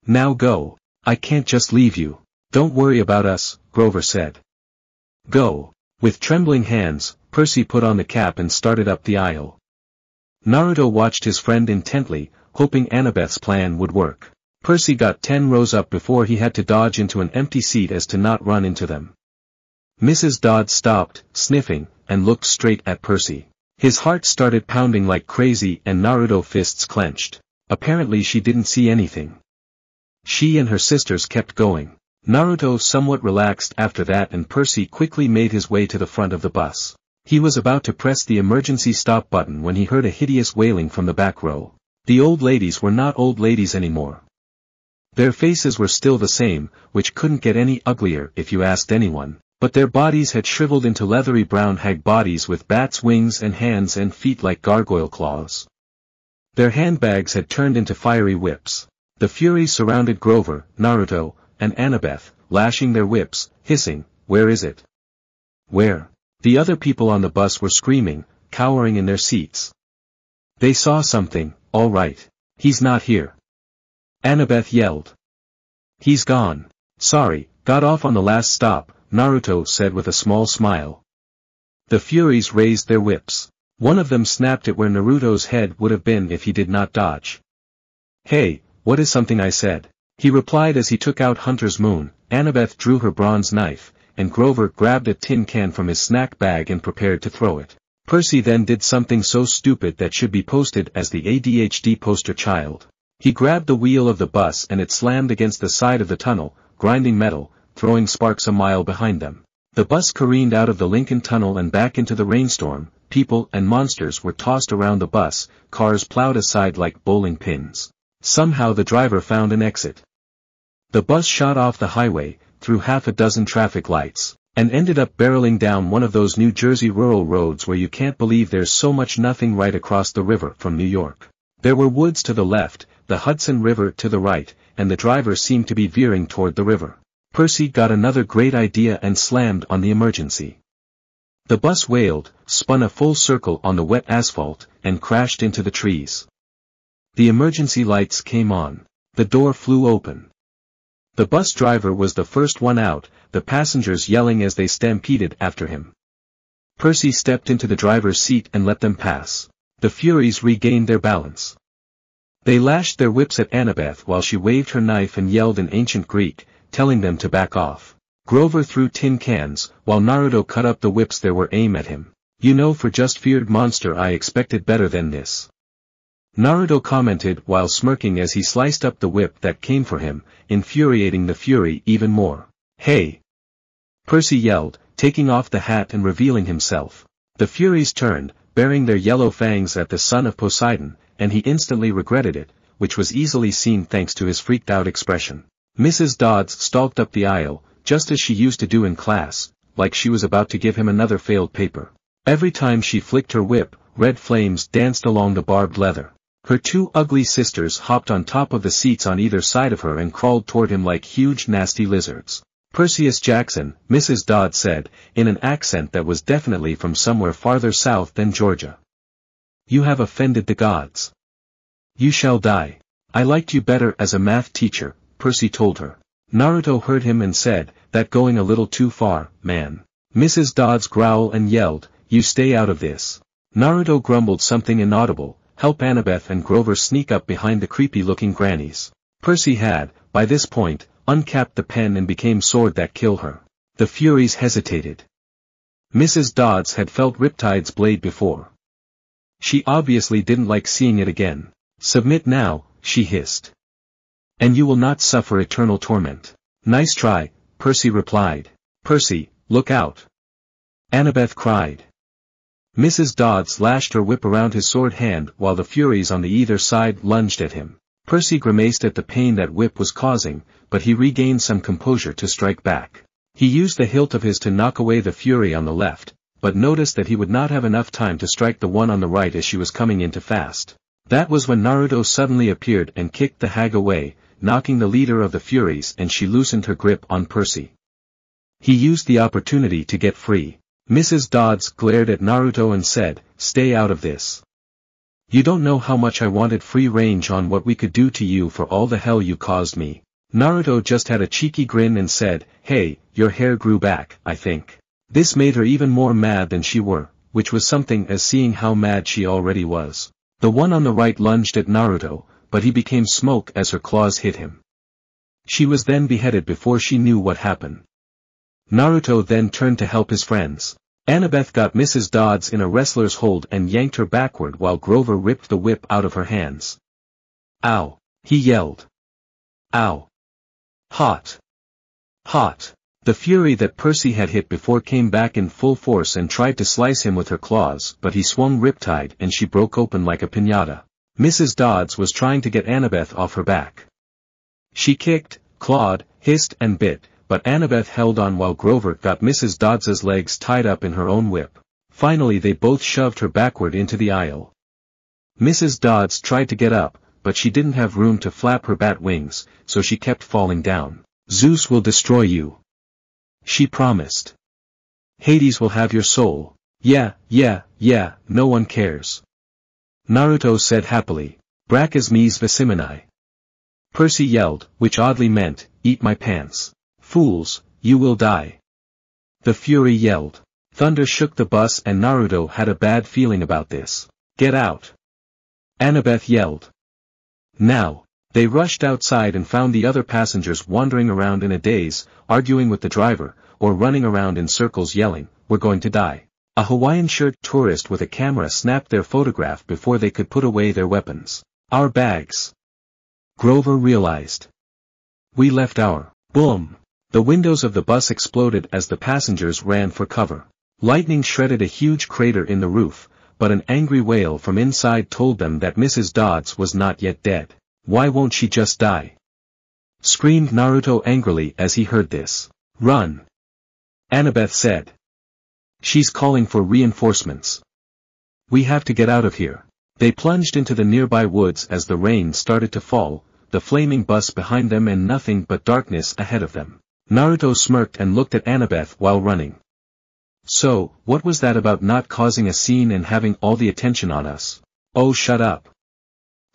Now go. I can't just leave you. Don't worry about us, Grover said. Go. With trembling hands, Percy put on the cap and started up the aisle. Naruto watched his friend intently, hoping Annabeth's plan would work. Percy got 10 rows up before he had to dodge into an empty seat as to not run into them. Mrs. Dodd stopped, sniffing, and looked straight at Percy. His heart started pounding like crazy and Naruto's fists clenched. Apparently she didn't see anything. She and her sisters kept going. Naruto somewhat relaxed after that and Percy quickly made his way to the front of the bus. He was about to press the emergency stop button when he heard a hideous wailing from the back row. The old ladies were not old ladies anymore. Their faces were still the same, which couldn't get any uglier if you asked anyone, but their bodies had shriveled into leathery brown hag bodies with bats' wings and hands and feet like gargoyle claws. Their handbags had turned into fiery whips. The Furies surrounded Grover, Naruto, and Annabeth, lashing their whips, hissing, "Where is it? Where?" The other people on the bus were screaming, cowering in their seats. They saw something, all right. He's not here. Annabeth yelled. He's gone. Sorry, got off on the last stop, Naruto said with a small smile. The Furies raised their whips. One of them snapped it where Naruto's head would have been if he did not dodge. Hey, what is something I said? He replied as he took out Hunter's Moon. Annabeth drew her bronze knife, and Grover grabbed a tin can from his snack bag and prepared to throw it. Percy then did something so stupid that should be posted as the ADHD poster child. He grabbed the wheel of the bus and it slammed against the side of the tunnel, grinding metal, throwing sparks a mile behind them. The bus careened out of the Lincoln Tunnel and back into the rainstorm. People and monsters were tossed around the bus, cars plowed aside like bowling pins. Somehow the driver found an exit. The bus shot off the highway, through half a dozen traffic lights, and ended up barreling down one of those New Jersey rural roads where you can't believe there's so much nothing right across the river from New York. There were woods to the left, the Hudson River to the right, and the driver seemed to be veering toward the river. Percy got another great idea and slammed on the emergency. The bus wailed, spun a full circle on the wet asphalt, and crashed into the trees. The emergency lights came on. The door flew open. The bus driver was the first one out, the passengers yelling as they stampeded after him. Percy stepped into the driver's seat and let them pass. The Furies regained their balance. They lashed their whips at Annabeth while she waved her knife and yelled in ancient Greek, telling them to back off. Grover threw tin cans, while Naruto cut up the whips that were aimed at him. You know, for just feared monster I expected better than this. Naruto commented while smirking as he sliced up the whip that came for him, infuriating the Fury even more. Hey! Percy yelled, taking off the hat and revealing himself. The Furies turned, baring their yellow fangs at the son of Poseidon, and he instantly regretted it, which was easily seen thanks to his freaked-out expression. Mrs. Dodds stalked up the aisle, just as she used to do in class, like she was about to give him another failed paper. Every time she flicked her whip, red flames danced along the barbed leather. Her two ugly sisters hopped on top of the seats on either side of her and crawled toward him like huge nasty lizards. "Perseus Jackson," Mrs. Dodd said, in an accent that was definitely from somewhere farther south than Georgia. "You have offended the gods. You shall die. I liked you better as a math teacher," Percy told her. Naruto heard him and said, "That going a little too far, man." Mrs. Dodds growled and yelled, "You stay out of this." Naruto grumbled something inaudible, "Help Annabeth and Grover sneak up behind the creepy-looking grannies." Percy had, by this point, uncapped the pen and became sword that kill her. The Furies hesitated. Mrs. Dodds had felt Riptide's blade before. She obviously didn't like seeing it again. "Submit now," she hissed. "And you will not suffer eternal torment." "Nice try," Percy replied. "Percy, look out!" Annabeth cried. Mrs. Dodds lashed her whip around his sword hand while the Furies on the either side lunged at him. Percy grimaced at the pain that whip was causing, but he regained some composure to strike back. He used the hilt of his to knock away the Fury on the left, but noticed that he would not have enough time to strike the one on the right as she was coming in too fast. That was when Naruto suddenly appeared and kicked the hag away, knocking the leader of the Furies, and she loosened her grip on Percy. He used the opportunity to get free. Mrs. Dodds glared at Naruto and said, "Stay out of this. You don't know how much I wanted free range on what we could do to you for all the hell you caused me." Naruto just had a cheeky grin and said, "Hey, your hair grew back, I think." This made her even more mad than she were, which was something as seeing how mad she already was. The one on the right lunged at Naruto, but he became smoke as her claws hit him. She was then beheaded before she knew what happened. Naruto then turned to help his friends. Annabeth got Mrs. Dodds in a wrestler's hold and yanked her backward while Grover ripped the whip out of her hands. "Ow!" he yelled. "Ow! Hot! Hot!" The Fury that Percy had hit before came back in full force and tried to slice him with her claws, but he swung Riptide and she broke open like a piñata. Mrs. Dodds was trying to get Annabeth off her back. She kicked, clawed, hissed and bit, but Annabeth held on while Grover got Mrs. Dodds's legs tied up in her own whip. Finally they both shoved her backward into the aisle. Mrs. Dodds tried to get up, but she didn't have room to flap her bat wings, so she kept falling down. "Zeus will destroy you," she promised. "Hades will have your soul." Yeah, no one cares," Naruto said happily. "Brachas mes vesimini." Percy yelled, which oddly meant, "Eat my pants. Fools, you will die." The Fury yelled. Thunder shook the bus and Naruto had a bad feeling about this. "Get out!" Annabeth yelled. Now, they rushed outside and found the other passengers wandering around in a daze, arguing with the driver, or running around in circles yelling, "We're going to die." A Hawaiian shirt tourist with a camera snapped their photograph before they could put away their weapons. "Our bags," Grover realized. "We left our..." Boom! The windows of the bus exploded as the passengers ran for cover. Lightning shredded a huge crater in the roof, but an angry wail from inside told them that Mrs. Dodds was not yet dead. "Why won't she just die?" screamed Naruto angrily as he heard this. "Run!" Annabeth said. "She's calling for reinforcements. We have to get out of here." They plunged into the nearby woods as the rain started to fall, the flaming bus behind them and nothing but darkness ahead of them. Naruto smirked and looked at Annabeth while running. "So, what was that about not causing a scene and having all the attention on us?" "Oh, shut up."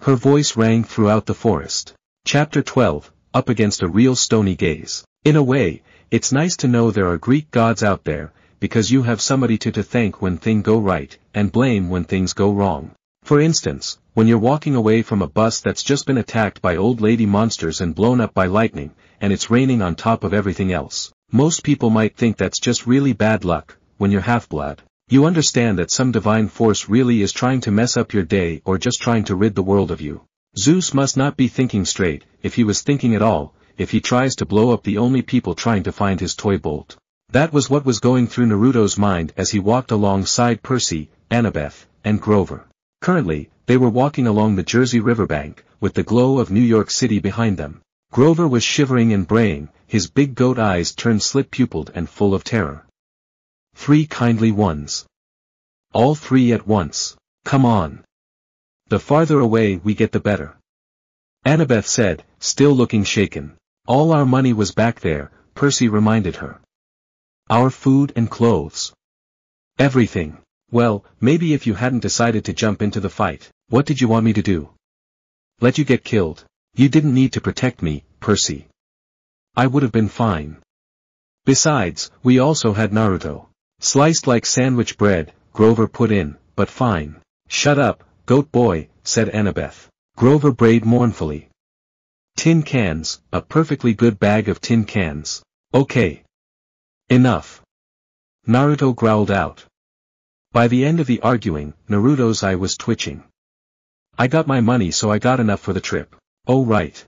Her voice rang throughout the forest. Chapter 12, Up Against a Real Stony Gaze. In a way, it's nice to know there are Greek gods out there, because you have somebody to thank when things go right, and blame when things go wrong. For instance, when you're walking away from a bus that's just been attacked by old lady monsters and blown up by lightning, and it's raining on top of everything else, most people might think that's just really bad luck. When you're half-blood, you understand that some divine force really is trying to mess up your day or just trying to rid the world of you. Zeus must not be thinking straight, if he was thinking at all, if he tries to blow up the only people trying to find his toy bolt. That was what was going through Naruto's mind as he walked alongside Percy, Annabeth, and Grover. Currently, they were walking along the Jersey riverbank, with the glow of New York City behind them. Grover was shivering and braying, his big goat eyes turned slit-pupiled and full of terror. "Three kindly ones. All three at once. Come on. The farther away we get the better. Annabeth said, still looking shaken. All our money was back there, Percy reminded her. Our food and clothes. Everything. Well, maybe if you hadn't decided to jump into the fight, what did you want me to do? Let you get killed. You didn't need to protect me, Percy. I would have been fine. Besides, we also had Naruto. Sliced like sandwich bread, Grover put in, but fine. Shut up, goat boy, said Annabeth. Grover brayed mournfully. Tin cans, a perfectly good bag of tin cans. Okay. Enough. Naruto growled out. By the end of the arguing, Naruto's eye was twitching. I got my money, so I got enough for the trip. Oh right.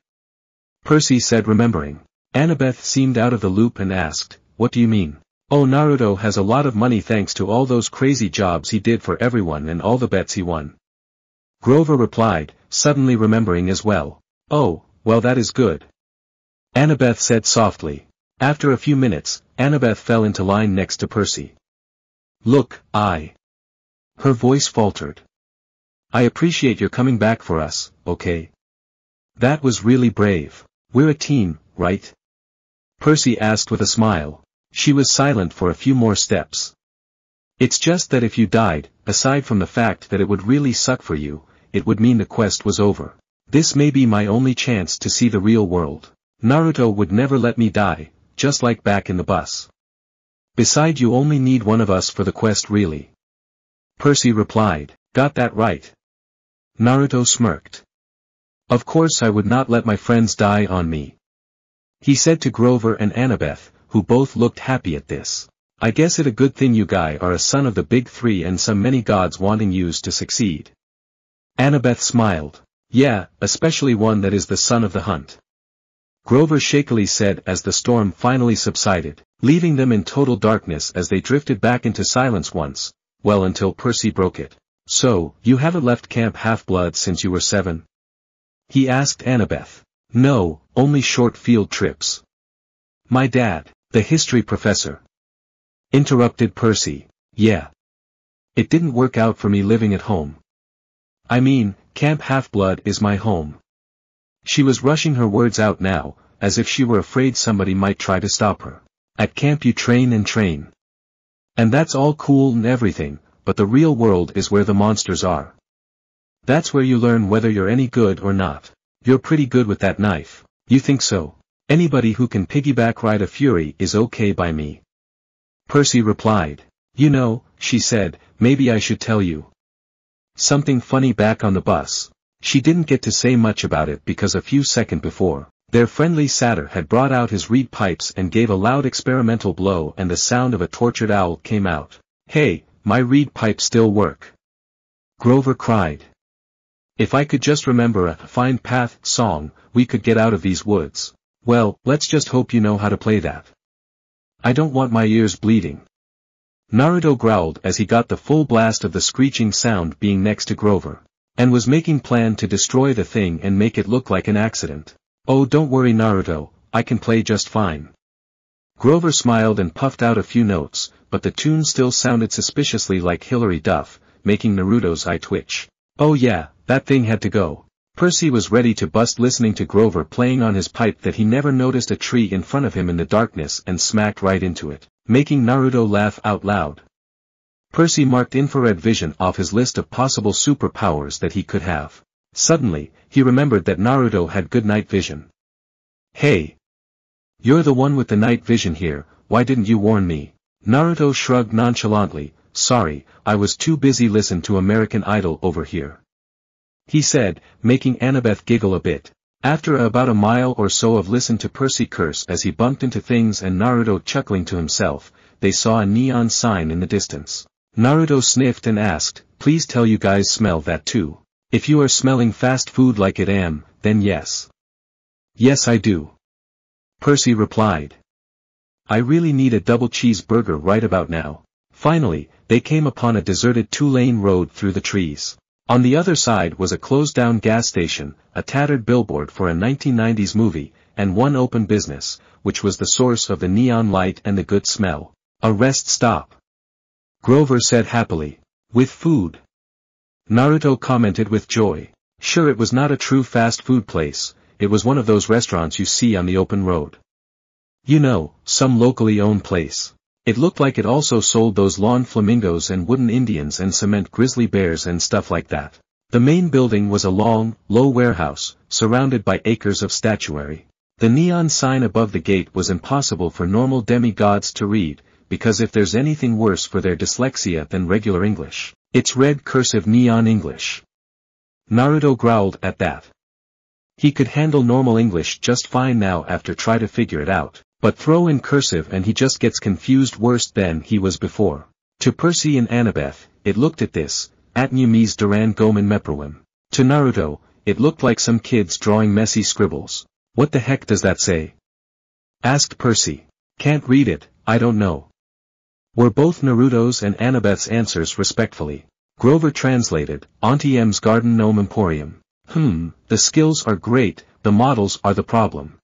Percy said, remembering. Annabeth seemed out of the loop and asked, what do you mean? Oh, Naruto has a lot of money thanks to all those crazy jobs he did for everyone and all the bets he won. Grover replied, suddenly remembering as well. Oh, well that is good. Annabeth said softly. After a few minutes, Annabeth fell into line next to Percy. Look, Her voice faltered. I appreciate your coming back for us, okay? That was really brave. We're a team, right? Percy asked with a smile. She was silent for a few more steps. It's just that if you died, aside from the fact that it would really suck for you, it would mean the quest was over. This may be my only chance to see the real world. Naruto would never let me die, just like back in the bus. Besides, you only need one of us for the quest really. Percy replied, got that right. Naruto smirked. Of course I would not let my friends die on me. He said to Grover and Annabeth, who both looked happy at this. I guess it a good thing you guy are a son of the big three and some many gods wanting yous to succeed. Annabeth smiled. Yeah, especially one that is the son of the hunt. Grover shakily said as the storm finally subsided, leaving them in total darkness as they drifted back into silence once, well until Percy broke it. So, you haven't left Camp Half-Blood since you were 7? He asked Annabeth. No, only short field trips. My dad, the history professor. Interrupted Percy. Yeah. It didn't work out for me living at home. I mean, Camp Half-Blood is my home. She was rushing her words out now, as if she were afraid somebody might try to stop her. At camp you train and train. And that's all cool and everything, but the real world is where the monsters are. That's where you learn whether you're any good or not. You're pretty good with that knife. You think so? Anybody who can piggyback ride a fury is okay by me. Percy replied. You know, she said, maybe I should tell you something funny back on the bus. She didn't get to say much about it because a few seconds before, their friendly satyr had brought out his reed pipes and gave a loud experimental blow and the sound of a tortured owl came out. Hey, my reed pipes still work. Grover cried. If I could just remember a Find Path song, we could get out of these woods. Well, let's just hope you know how to play that. I don't want my ears bleeding. Naruto growled as he got the full blast of the screeching sound being next to Grover, and was making plan to destroy the thing and make it look like an accident. Oh, don't worry Naruto, I can play just fine. Grover smiled and puffed out a few notes, but the tune still sounded suspiciously like Hilary Duff, making Naruto's eye twitch. Oh yeah, that thing had to go. Percy was ready to bust listening to Grover playing on his pipe that he never noticed a tree in front of him in the darkness and smacked right into it, making Naruto laugh out loud. Percy marked infrared vision off his list of possible superpowers that he could have. Suddenly, he remembered that Naruto had good night vision. Hey! You're the one with the night vision here, why didn't you warn me? Naruto shrugged nonchalantly, sorry, I was too busy listening to American Idol over here. He said, making Annabeth giggle a bit. After about a mile or so of listen to Percy curse as he bumped into things and Naruto chuckling to himself, they saw a neon sign in the distance. Naruto sniffed and asked, please tell you guys smell that too. If you are smelling fast food like it am, then yes. Yes I do. Percy replied. I really need a double cheeseburger right about now. Finally, they came upon a deserted 2-lane road through the trees. On the other side was a closed-down gas station, a tattered billboard for a 1990s movie, and one open business, which was the source of the neon light and the good smell. A rest stop. Grover said happily. With food. Naruto commented with joy. Sure, it was not a true fast food place, it was one of those restaurants you see on the open road. You know, some locally owned place. It looked like it also sold those lawn flamingos and wooden Indians and cement grizzly bears and stuff like that. The main building was a long, low warehouse, surrounded by acres of statuary. The neon sign above the gate was impossible for normal demigods to read, because if there's anything worse for their dyslexia than regular English, it's red cursive neon English. Naruto growled at that. He could handle normal English just fine now after try to figure it out, but throw in cursive and he just gets confused worse than he was before. To Percy and Annabeth, it looked at this, at Numi's Duran Gomen Meprowim. To Naruto, it looked like some kids drawing messy scribbles. What the heck does that say? Asked Percy. Can't read it, I don't know. Were both Naruto's and Annabeth's answers respectfully. Grover translated, Auntie M's Garden Gnome Emporium. The skills are great, the models are the problem.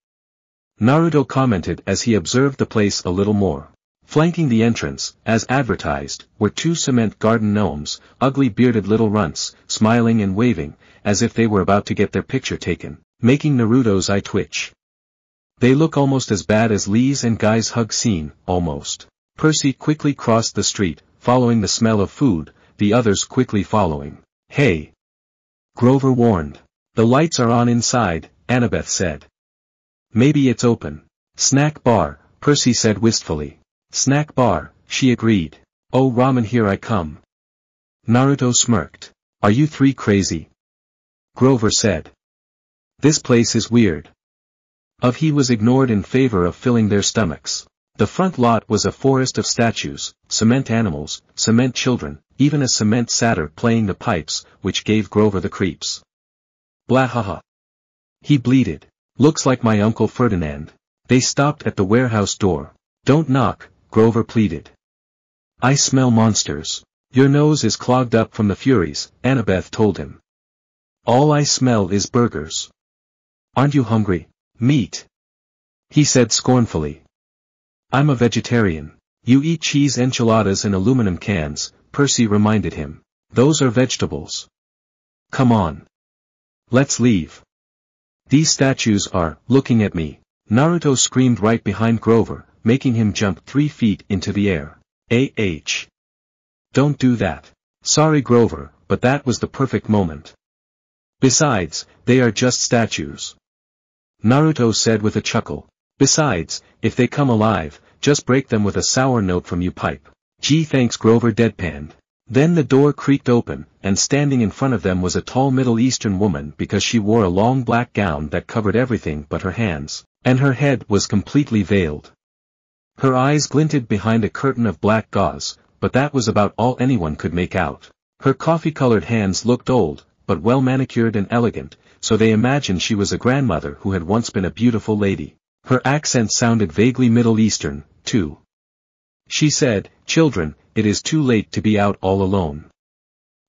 Naruto commented as he observed the place a little more. Flanking the entrance, as advertised, were two cement garden gnomes, ugly bearded little runts, smiling and waving, as if they were about to get their picture taken, making Naruto's eye twitch. They look almost as bad as Lee's and Guy's hug scene, almost. Percy quickly crossed the street, following the smell of food, the others quickly following. Hey! Grover warned. The lights are on inside, Annabeth said. Maybe it's open. Snack bar, Percy said wistfully. Snack bar, she agreed. Oh ramen, here I come. Naruto smirked. Are you three crazy? Grover said. This place is weird. He was ignored in favor of filling their stomachs. The front lot was a forest of statues, cement animals, cement children, even a cement satyr playing the pipes, which gave Grover the creeps. Blahaha. He bleated. Looks like my Uncle Ferdinand. They stopped at the warehouse door. Don't knock, Grover pleaded. I smell monsters. Your nose is clogged up from the Furies, Annabeth told him. All I smell is burgers. Aren't you hungry? Meat. He said scornfully. I'm a vegetarian. You eat cheese enchiladas in aluminum cans, Percy reminded him. Those are vegetables. Come on. Let's leave. These statues are looking at me. Naruto screamed right behind Grover, making him jump 3 feet into the air. Don't do that. Sorry Grover, but that was the perfect moment. Besides, they are just statues. Naruto said with a chuckle. Besides, if they come alive, just break them with a sour note from you pipe. Gee thanks, Grover deadpanned. Then the door creaked open, and standing in front of them was a tall Middle Eastern woman because she wore a long black gown that covered everything but her hands, and her head was completely veiled. Her eyes glinted behind a curtain of black gauze, but that was about all anyone could make out. Her coffee-colored hands looked old, but well manicured and elegant, so they imagined she was a grandmother who had once been a beautiful lady. Her accent sounded vaguely Middle Eastern, too. She said, Children, it is too late to be out all alone.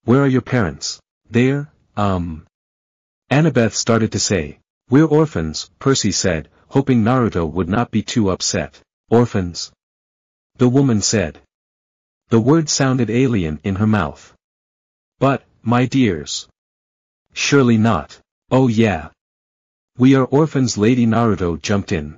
Where are your parents? They're, Annabeth started to say. We're orphans, Percy said, hoping Naruto would not be too upset. Orphans? The woman said. The word sounded alien in her mouth. But, my dears. Surely not. Oh yeah. We are orphans, Lady Naruto jumped in.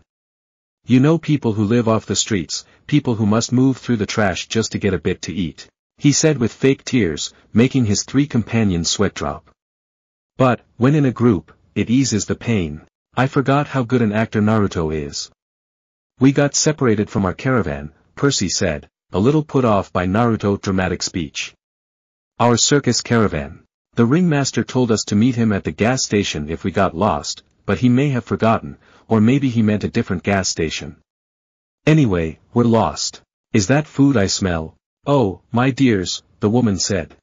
You know, people who live off the streets, people who must move through the trash just to get a bit to eat, he said with fake tears, making his 3 companions sweat drop. But, when in a group, it eases the pain. I forgot how good an actor Naruto is. We got separated from our caravan, Percy said, a little put off by Naruto's dramatic speech. Our circus caravan. The ringmaster told us to meet him at the gas station if we got lost, but he may have forgotten, or maybe he meant a different gas station. Anyway, we're lost. Is that food I smell? Oh, my dears, the woman said.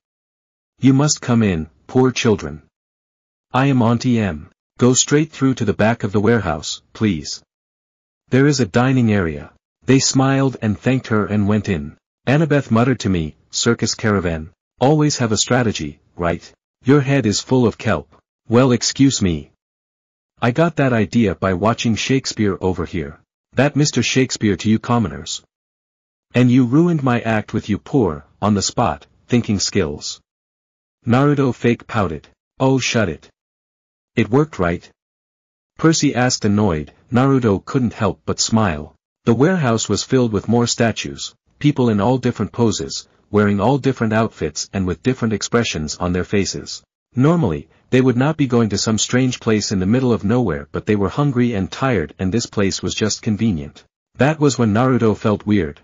You must come in, poor children. I am Auntie M. Go straight through to the back of the warehouse, please. There is a dining area. They smiled and thanked her and went in. Annabeth muttered to me, circus caravan. Always have a strategy, right? Your head is full of kelp. Well, excuse me. I got that idea by watching Shakespeare over here. That Mr. Shakespeare to you commoners. And you ruined my act with you poor, on the spot, thinking skills. Naruto fake pouted. Oh, shut it. It worked, right? Percy asked, annoyed. Naruto couldn't help but smile. The warehouse was filled with more statues, people in all different poses, wearing all different outfits and with different expressions on their faces. Normally, they would not be going to some strange place in the middle of nowhere, but they were hungry and tired, and this place was just convenient. That was when Naruto felt weird.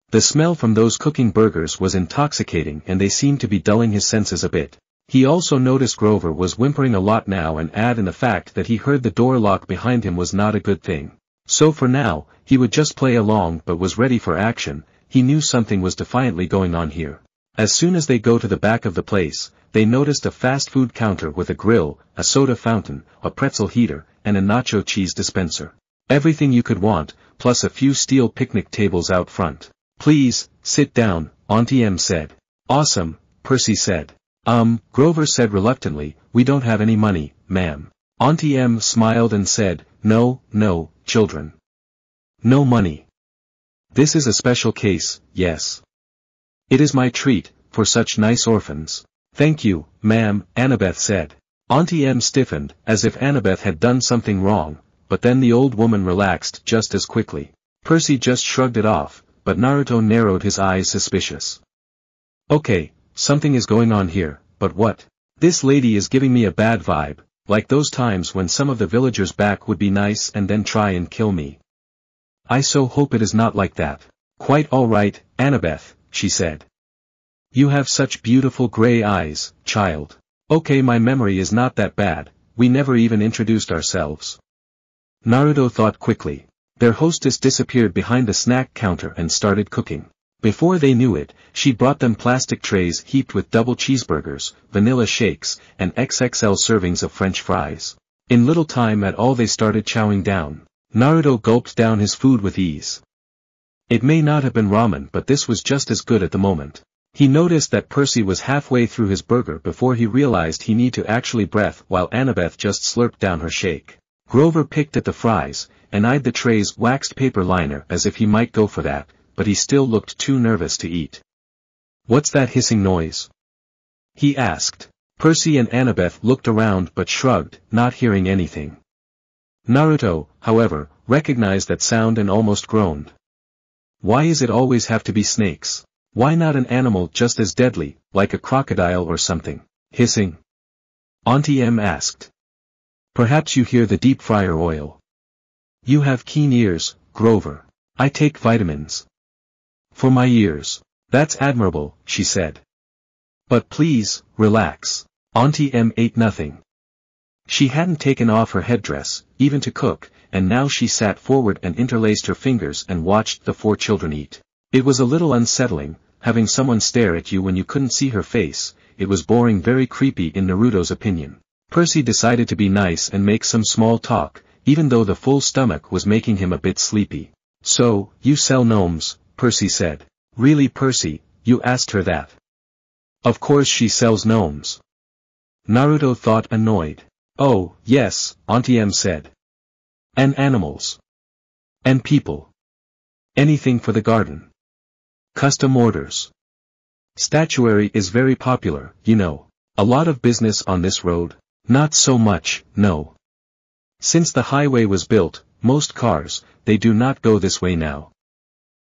The smell from those cooking burgers was intoxicating, and they seemed to be dulling his senses a bit. He also noticed Grover was whimpering a lot now, and add in the fact that he heard the door lock behind him was not a good thing. So for now, he would just play along, but was ready for action. He knew something was defiantly going on here. As soon as they go to the back of the place, they noticed a fast food counter with a grill, a soda fountain, a pretzel heater, and a nacho cheese dispenser. Everything you could want, plus a few steel picnic tables out front. Please, sit down, Auntie M said. Awesome, Percy said. Grover said reluctantly, we don't have any money, ma'am. Auntie M smiled and said, no, children. No money. This is a special case, yes. It is my treat, for such nice orphans. Thank you, ma'am, Annabeth said. Auntie M stiffened, as if Annabeth had done something wrong, but then the old woman relaxed just as quickly. Percy just shrugged it off, but Naruto narrowed his eyes suspicious. Okay, something is going on here, but what? This lady is giving me a bad vibe, like those times when some of the villagers back would be nice and then try and kill me. I so hope it is not like that. Quite all right, Annabeth, she said. You have such beautiful gray eyes, child. Okay, my memory is not that bad, we never even introduced ourselves. Naruto thought quickly. Their hostess disappeared behind the snack counter and started cooking. Before they knew it, she brought them plastic trays heaped with double cheeseburgers, vanilla shakes, and XXL servings of French fries. In little time at all they started chowing down. Naruto gulped down his food with ease. It may not have been ramen, but this was just as good at the moment. He noticed that Percy was halfway through his burger before he realized he needed to actually breath, while Annabeth just slurped down her shake. Grover picked at the fries, and eyed the tray's waxed paper liner as if he might go for that, but he still looked too nervous to eat. What's that hissing noise? He asked. Percy and Annabeth looked around but shrugged, not hearing anything. Naruto, however, recognized that sound and almost groaned. Why is it always have to be snakes? Why not an animal just as deadly, like a crocodile or something? Hissing? Auntie M asked. Perhaps you hear the deep fryer oil. You have keen ears, Grover. I take vitamins. For my ears. That's admirable, she said. But please, relax. Auntie M ate nothing. She hadn't taken off her headdress, even to cook, and now she sat forward and interlaced her fingers and watched the four children eat. It was a little unsettling, having someone stare at you when you couldn't see her face. It was boring, very creepy in Naruto's opinion. Percy decided to be nice and make some small talk, even though the full stomach was making him a bit sleepy. So, you sell gnomes, Percy said. Really, Percy, you asked her that? Of course she sells gnomes. Naruto thought, annoyed. Oh, yes, Auntie M said. And animals. And people. Anything for the garden. Custom orders. Statuary is very popular, you know. A lot of business on this road. Not so much, no. Since the highway was built, most cars, they do not go this way now.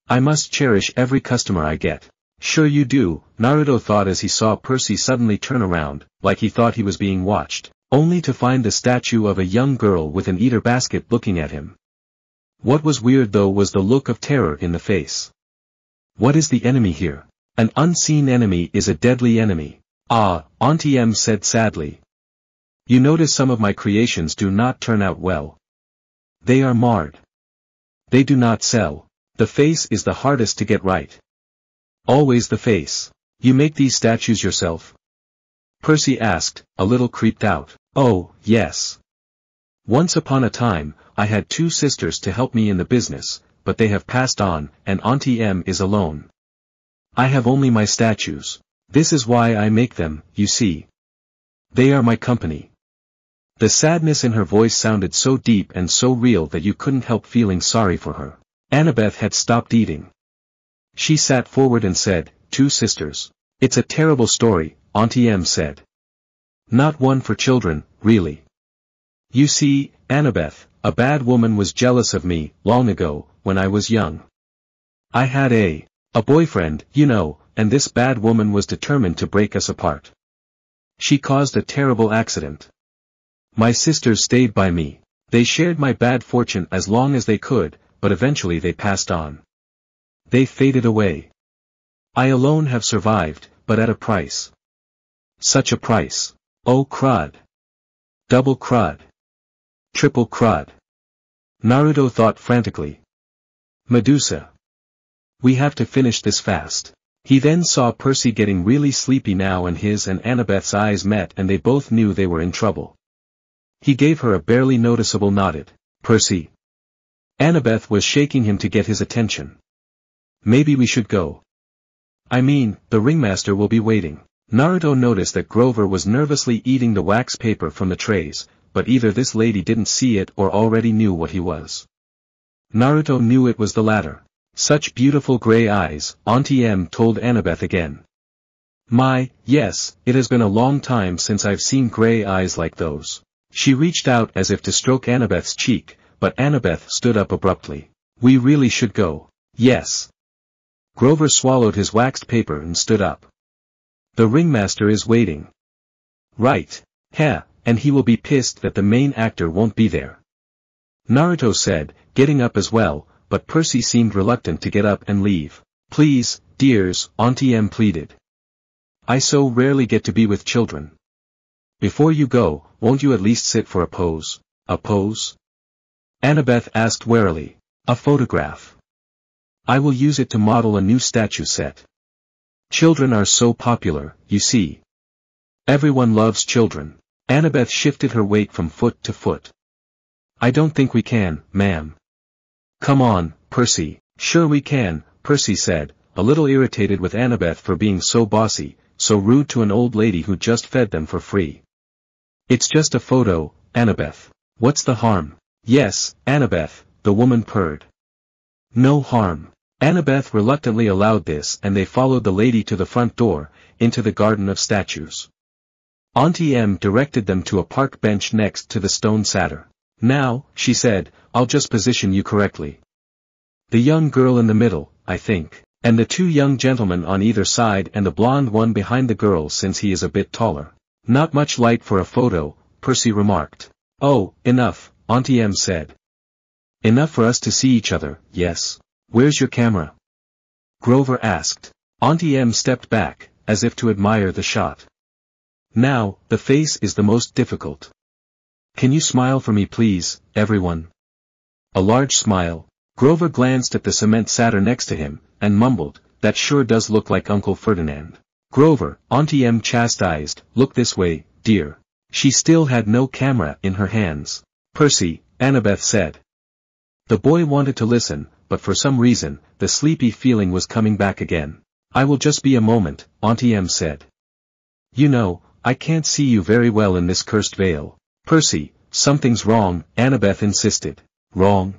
I must cherish every customer I get. Sure you do, Naruto thought as he saw Percy suddenly turn around, like he thought he was being watched, only to find the statue of a young girl with an eater basket looking at him. What was weird though was the look of terror in the face. What is the enemy here? An unseen enemy is a deadly enemy. Ah, Auntie M said sadly. You notice some of my creations do not turn out well. They are marred. They do not sell. The face is the hardest to get right. Always the face. You make these statues yourself? Percy asked, a little creeped out. Oh, yes. Once upon a time, I had 2 sisters to help me in the business, but they have passed on, and Auntie M is alone. I have only my statues. This is why I make them, you see. They are my company. The sadness in her voice sounded so deep and so real that you couldn't help feeling sorry for her. Annabeth had stopped eating. She sat forward and said, 2 sisters. It's a terrible story, Auntie M said. Not one for children, really. You see, Annabeth, a bad woman was jealous of me, long ago, when I was young. I had a boyfriend, you know, and this bad woman was determined to break us apart. She caused a terrible accident. My sisters stayed by me. They shared my bad fortune as long as they could, but eventually they passed on. They faded away. I alone have survived, but at a price. Such a price. Oh crud. Double crud. Triple crud. Naruto thought frantically. Medusa. We have to finish this fast. He then saw Percy getting really sleepy now, and his and Annabeth's eyes met, and they both knew they were in trouble. He gave her a barely noticeable nod. Percy. Annabeth was shaking him to get his attention. Maybe we should go. I mean, the ringmaster will be waiting. Naruto noticed that Grover was nervously eating the wax paper from the trays, but either this lady didn't see it or already knew what he was. Naruto knew it was the latter. Such beautiful gray eyes, Auntie M told Annabeth again. My, yes, it has been a long time since I've seen gray eyes like those. She reached out as if to stroke Annabeth's cheek, but Annabeth stood up abruptly. We really should go. Yes. Grover swallowed his waxed paper and stood up. The ringmaster is waiting. Right. Heh, and he will be pissed that the main actor won't be there. Naruto said, getting up as well, but Percy seemed reluctant to get up and leave. Please, dears, Auntie M pleaded. I so rarely get to be with children. Before you go, won't you at least sit for a pose? A pose? Annabeth asked warily. A photograph. I will use it to model a new statue set. Children are so popular, you see. Everyone loves children. Annabeth shifted her weight from foot to foot. I don't think we can, ma'am. Come on, Percy. Sure we can, Percy said, a little irritated with Annabeth for being so bossy, so rude to an old lady who just fed them for free. It's just a photo, Annabeth. What's the harm? Yes, Annabeth, the woman purred. No harm. Annabeth reluctantly allowed this, and they followed the lady to the front door, into the garden of statues. Auntie M directed them to a park bench next to the stone satyr. Now, she said, I'll just position you correctly. The young girl in the middle, I think, and the two young gentlemen on either side, and the blonde one behind the girl since he is a bit taller. Not much light for a photo, Percy remarked. Oh, enough, Auntie M said. Enough for us to see each other, yes. Where's your camera? Grover asked. Auntie M stepped back, as if to admire the shot. Now, the face is the most difficult. Can you smile for me please, everyone? A large smile. Grover glanced at the cement satyr next to him, and mumbled, that sure does look like Uncle Ferdinand. Grover, Auntie M chastised, look this way, dear. She still had no camera in her hands. Percy, Annabeth said. The boy wanted to listen, but for some reason, the sleepy feeling was coming back again. I will just be a moment, Auntie M said. You know, I can't see you very well in this cursed veil. Percy, something's wrong, Annabeth insisted. Wrong?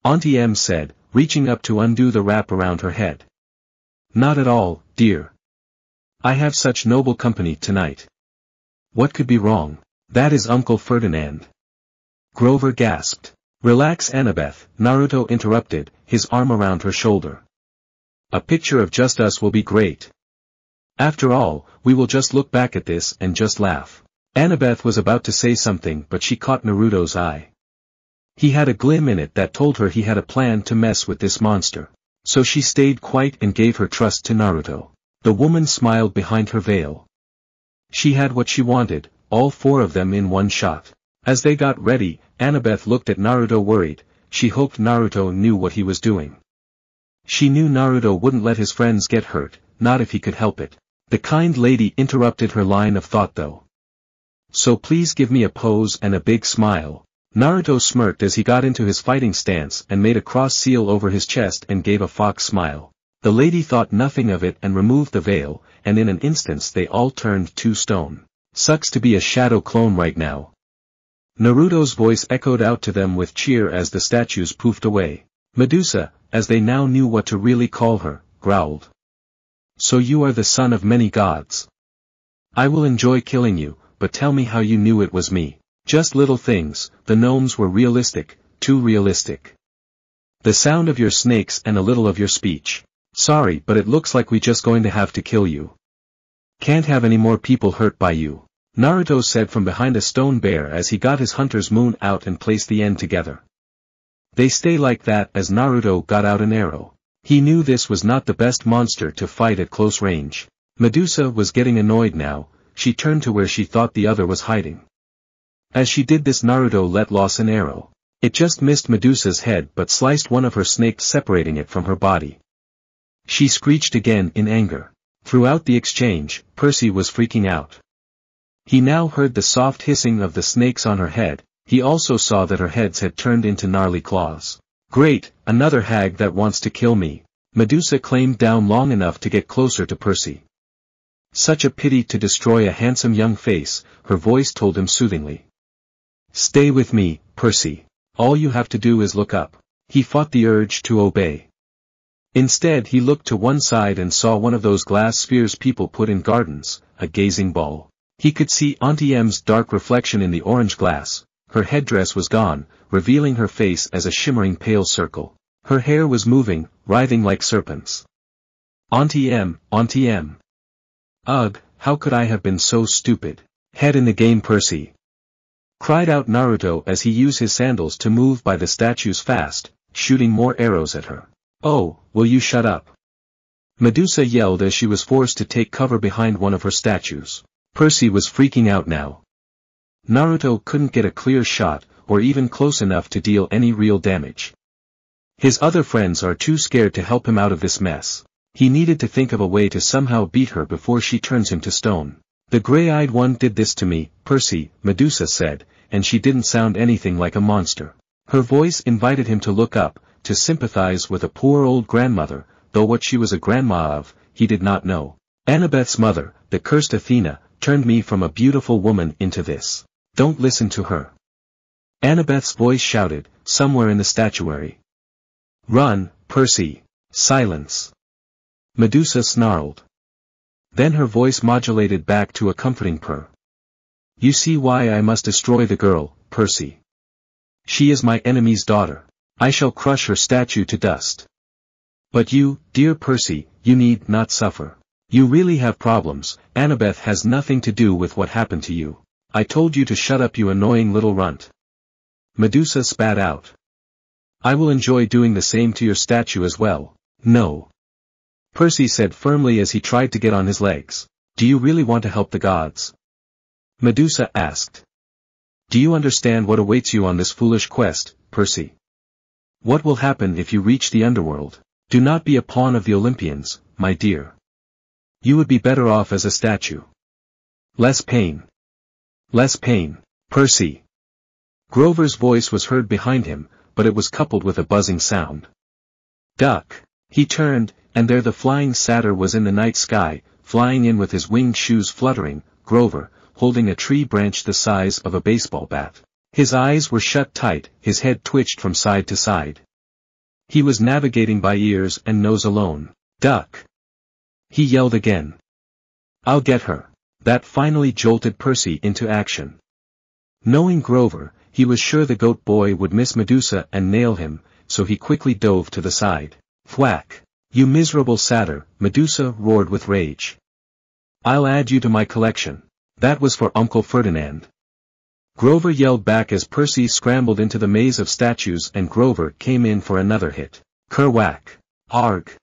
Auntie M said, reaching up to undo the wrap around her head. Not at all, dear. I have such noble company tonight. What could be wrong? That is Uncle Ferdinand. Grover gasped. Relax, Annabeth, Naruto interrupted, his arm around her shoulder. A picture of just us will be great. After all, we will just look back at this and just laugh. Annabeth was about to say something, but she caught Naruto's eye. He had a glim in it that told her he had a plan to mess with this monster. So she stayed quiet and gave her trust to Naruto. The woman smiled behind her veil. She had what she wanted, all four of them in one shot. As they got ready, Annabeth looked at Naruto worried. She hoped Naruto knew what he was doing. She knew Naruto wouldn't let his friends get hurt, not if he could help it. The kind lady interrupted her line of thought though. So please give me a pose and a big smile. Naruto smirked as he got into his fighting stance and made a cross seal over his chest and gave a fox smile. The lady thought nothing of it and removed the veil, and in an instant they all turned to stone. Sucks to be a shadow clone right now. Naruto's voice echoed out to them with cheer as the statues poofed away. Medusa, as they now knew what to really call her, growled. So you are the son of many gods. I will enjoy killing you, but tell me how you knew it was me. Just little things, the gnomes were realistic, too realistic. The sound of your snakes and a little of your speech. Sorry, but it looks like we just going to have to kill you. Can't have any more people hurt by you. Naruto said from behind a stone bear as he got his hunter's moon out and placed the end together. They stay like that as Naruto got out an arrow. He knew this was not the best monster to fight at close range. Medusa was getting annoyed now, she turned to where she thought the other was hiding. As she did this, Naruto let loose an arrow. It just missed Medusa's head but sliced one of her snakes, separating it from her body. She screeched again in anger. Throughout the exchange, Percy was freaking out. He now heard the soft hissing of the snakes on her head, he also saw that her heads had turned into gnarly claws. Great, another hag that wants to kill me. Medusa claimed down long enough to get closer to Percy. Such a pity to destroy a handsome young face, her voice told him soothingly. Stay with me, Percy. All you have to do is look up. He fought the urge to obey. Instead he looked to one side and saw one of those glass spheres people put in gardens, a gazing ball. He could see Auntie M's dark reflection in the orange glass. Her headdress was gone, revealing her face as a shimmering pale circle. Her hair was moving, writhing like serpents. Auntie M, Auntie M. Ugh, how could I have been so stupid? Head in the game, Percy. Cried out Naruto as he used his sandals to move by the statues fast, shooting more arrows at her. Oh, will you shut up? Medusa yelled as she was forced to take cover behind one of her statues. Percy was freaking out now. Naruto couldn't get a clear shot, or even close enough to deal any real damage. His other friends are too scared to help him out of this mess. He needed to think of a way to somehow beat her before she turns him to stone. The gray-eyed one did this to me, Percy, Medusa said, and she didn't sound anything like a monster. Her voice invited him to look up, to sympathize with a poor old grandmother, though what she was a grandma of, he did not know. Annabeth's mother, the cursed Athena, turned me from a beautiful woman into this. Don't listen to her. Annabeth's voice shouted, somewhere in the statuary. Run, Percy. Silence. Medusa snarled. Then her voice modulated back to a comforting purr. You see why I must destroy the girl, Percy. She is my enemy's daughter. I shall crush her statue to dust. But you, dear Percy, you need not suffer. You really have problems. Annabeth has nothing to do with what happened to you. I told you to shut up, you annoying little runt. Medusa spat out. I will enjoy doing the same to your statue as well. No. Percy said firmly as he tried to get on his legs. Do you really want to help the gods? Medusa asked. Do you understand what awaits you on this foolish quest, Percy? What will happen if you reach the underworld? Do not be a pawn of the Olympians, my dear. You would be better off as a statue. Less pain. Less pain, Percy. Grover's voice was heard behind him, but it was coupled with a buzzing sound. Duck. He turned, and there the flying satyr was in the night sky, flying in with his winged shoes fluttering, Grover, holding a tree branch the size of a baseball bat. His eyes were shut tight, his head twitched from side to side. He was navigating by ears and nose alone. Duck. He yelled again. I'll get her. That finally jolted Percy into action. Knowing Grover, he was sure the goat boy would miss Medusa and nail him, so he quickly dove to the side. Thwack! You miserable satyr, Medusa roared with rage. I'll add you to my collection. That was for Uncle Ferdinand. Grover yelled back as Percy scrambled into the maze of statues and Grover came in for another hit. Kerwhack! Arg!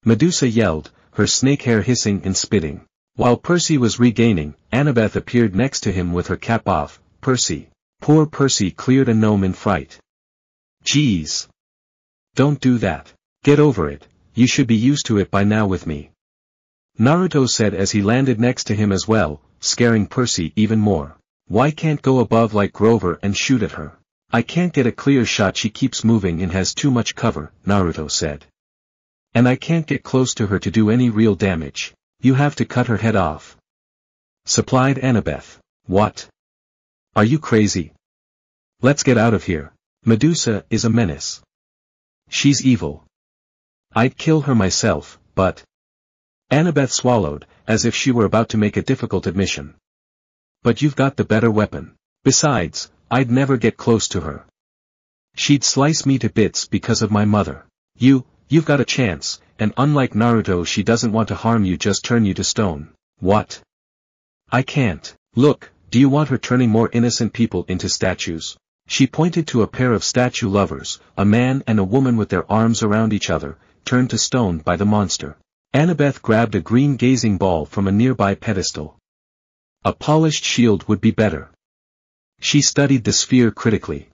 Medusa yelled, her snake hair hissing and spitting. While Percy was regaining, Annabeth appeared next to him with her cap off. Percy. Poor Percy cleared a gnome in fright. Jeez. Don't do that. Get over it, you should be used to it by now with me. Naruto said as he landed next to him as well, scaring Percy even more. Why can't go above like Grover and shoot at her? I can't get a clear shot, she keeps moving and has too much cover, Naruto said. And I can't get close to her to do any real damage. You have to cut her head off. Supplied Annabeth. What? Are you crazy? Let's get out of here. Medusa is a menace. She's evil. I'd kill her myself, but... Annabeth swallowed, as if she were about to make a difficult admission. But you've got the better weapon. Besides, I'd never get close to her. She'd slice me to bits because of my mother. You've got a chance, and unlike Naruto, she doesn't want to harm you, just turn you to stone. What? I can't. Look, do you want her turning more innocent people into statues? She pointed to a pair of statue lovers, a man and a woman with their arms around each other, turned to stone by the monster. Annabeth grabbed a green gazing ball from a nearby pedestal. A polished shield would be better. She studied the sphere critically.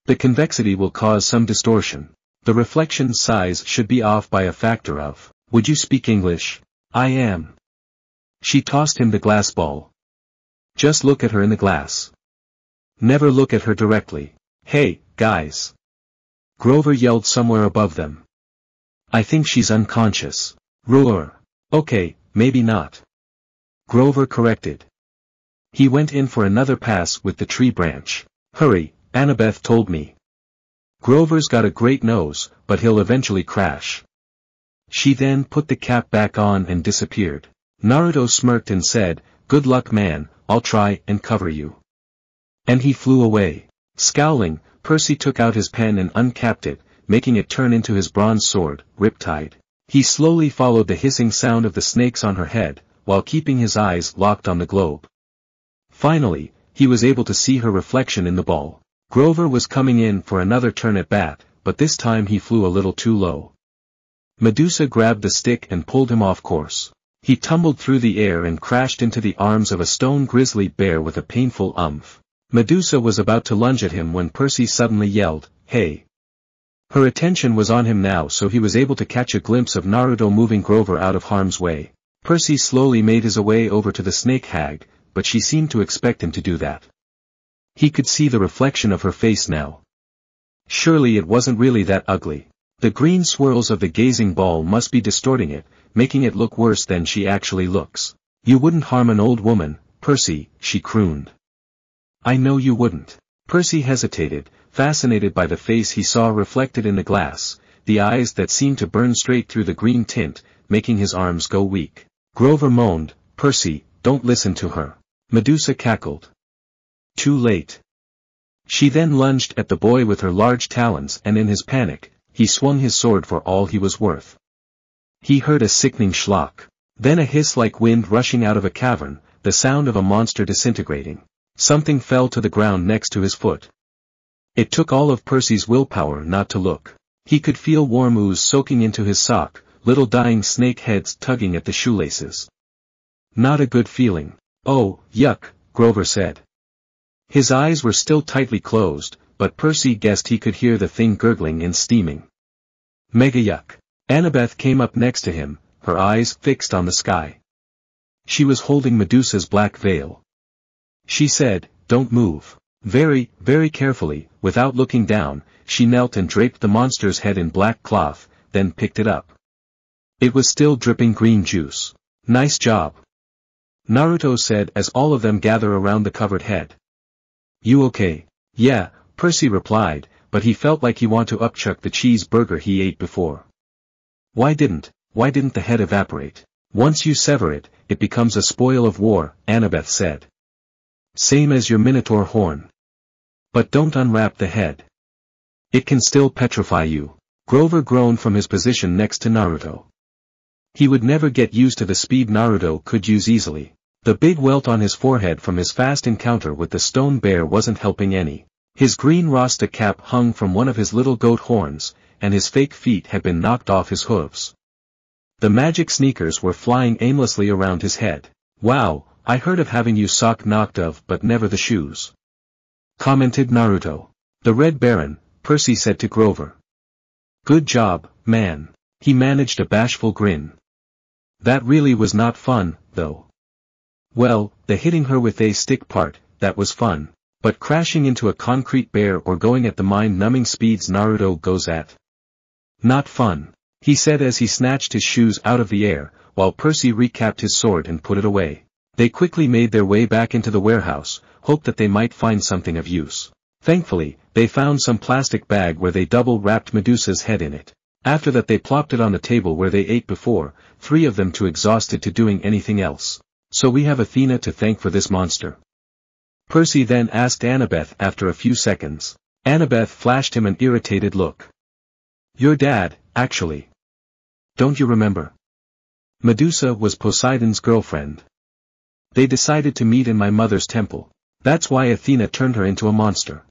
The convexity will cause some distortion. The reflection size should be off by a factor of. Would you speak English? I am. She tossed him the glass ball. Just look at her in the glass. Never look at her directly. Hey, guys. Grover yelled somewhere above them. I think she's unconscious. Roar. Okay, maybe not. Grover corrected. He went in for another pass with the tree branch. Hurry, Annabeth told me. Grover's got a great nose, but he'll eventually crash. She then put the cap back on and disappeared. Naruto smirked and said, good luck man, I'll try and cover you. And he flew away. Scowling, Percy took out his pen and uncapped it, making it turn into his bronze sword, Riptide. He slowly followed the hissing sound of the snakes on her head, while keeping his eyes locked on the globe. Finally, he was able to see her reflection in the ball. Grover was coming in for another turn at bat, but this time he flew a little too low. Medusa grabbed the stick and pulled him off course. He tumbled through the air and crashed into the arms of a stone grizzly bear with a painful umph. Medusa was about to lunge at him when Percy suddenly yelled, hey! Her attention was on him now, so he was able to catch a glimpse of Naruto moving Grover out of harm's way. Percy slowly made his way over to the snake hag, but she seemed to expect him to do that. He could see the reflection of her face now. Surely it wasn't really that ugly. The green swirls of the gazing ball must be distorting it, making it look worse than she actually looks. You wouldn't harm an old woman, Percy, she crooned. I know you wouldn't. Percy hesitated, fascinated by the face he saw reflected in the glass, the eyes that seemed to burn straight through the green tint, making his arms go weak. Grover moaned, Percy, don't listen to her. Medusa cackled. Too late. She then lunged at the boy with her large talons, and in his panic, he swung his sword for all he was worth. He heard a sickening schlock. Then a hiss like wind rushing out of a cavern, the sound of a monster disintegrating. Something fell to the ground next to his foot. It took all of Percy's willpower not to look. He could feel warm ooze soaking into his sock, little dying snake heads tugging at the shoelaces. Not a good feeling. Oh, yuck, Grover said. His eyes were still tightly closed, but Percy guessed he could hear the thing gurgling and steaming. Mega yuck. Annabeth came up next to him, her eyes fixed on the sky. She was holding Medusa's black veil. She said, don't move. Very, very carefully, without looking down, she knelt and draped the monster's head in black cloth, then picked it up. It was still dripping green juice. Nice job. Naruto said as all of them gathered around the covered head. You okay? Yeah, Percy replied, but he felt like he wanted to upchuck the cheeseburger he ate before. Why didn't the head evaporate? Once you sever it, it becomes a spoil of war, Annabeth said. Same as your minotaur horn. But don't unwrap the head. It can still petrify you. Grover groaned from his position next to Naruto. He would never get used to the speed Naruto could use easily. The big welt on his forehead from his fast encounter with the stone bear wasn't helping any. His green rasta cap hung from one of his little goat horns, and his fake feet had been knocked off his hooves. The magic sneakers were flying aimlessly around his head. Wow, I heard of having you sock knocked of but never the shoes. Commented Naruto. The Red Baron, Percy said to Grover. Good job, man. He managed a bashful grin. That really was not fun, though. Well, the hitting her with a stick part, that was fun. But crashing into a concrete bear or going at the mind-numbing speeds Naruto goes at. Not fun, he said as he snatched his shoes out of the air, while Percy recapped his sword and put it away. They quickly made their way back into the warehouse, hoped that they might find something of use. Thankfully, they found some plastic bag where they double-wrapped Medusa's head in it. After that they plopped it on the table where they ate before, 3 of them too exhausted to doing anything else. So we have Athena to thank for this monster. Percy then asked Annabeth after a few seconds. Annabeth flashed him an irritated look. Your dad, actually. Don't you remember? Medusa was Poseidon's girlfriend. They decided to meet in my mother's temple. That's why Athena turned her into a monster.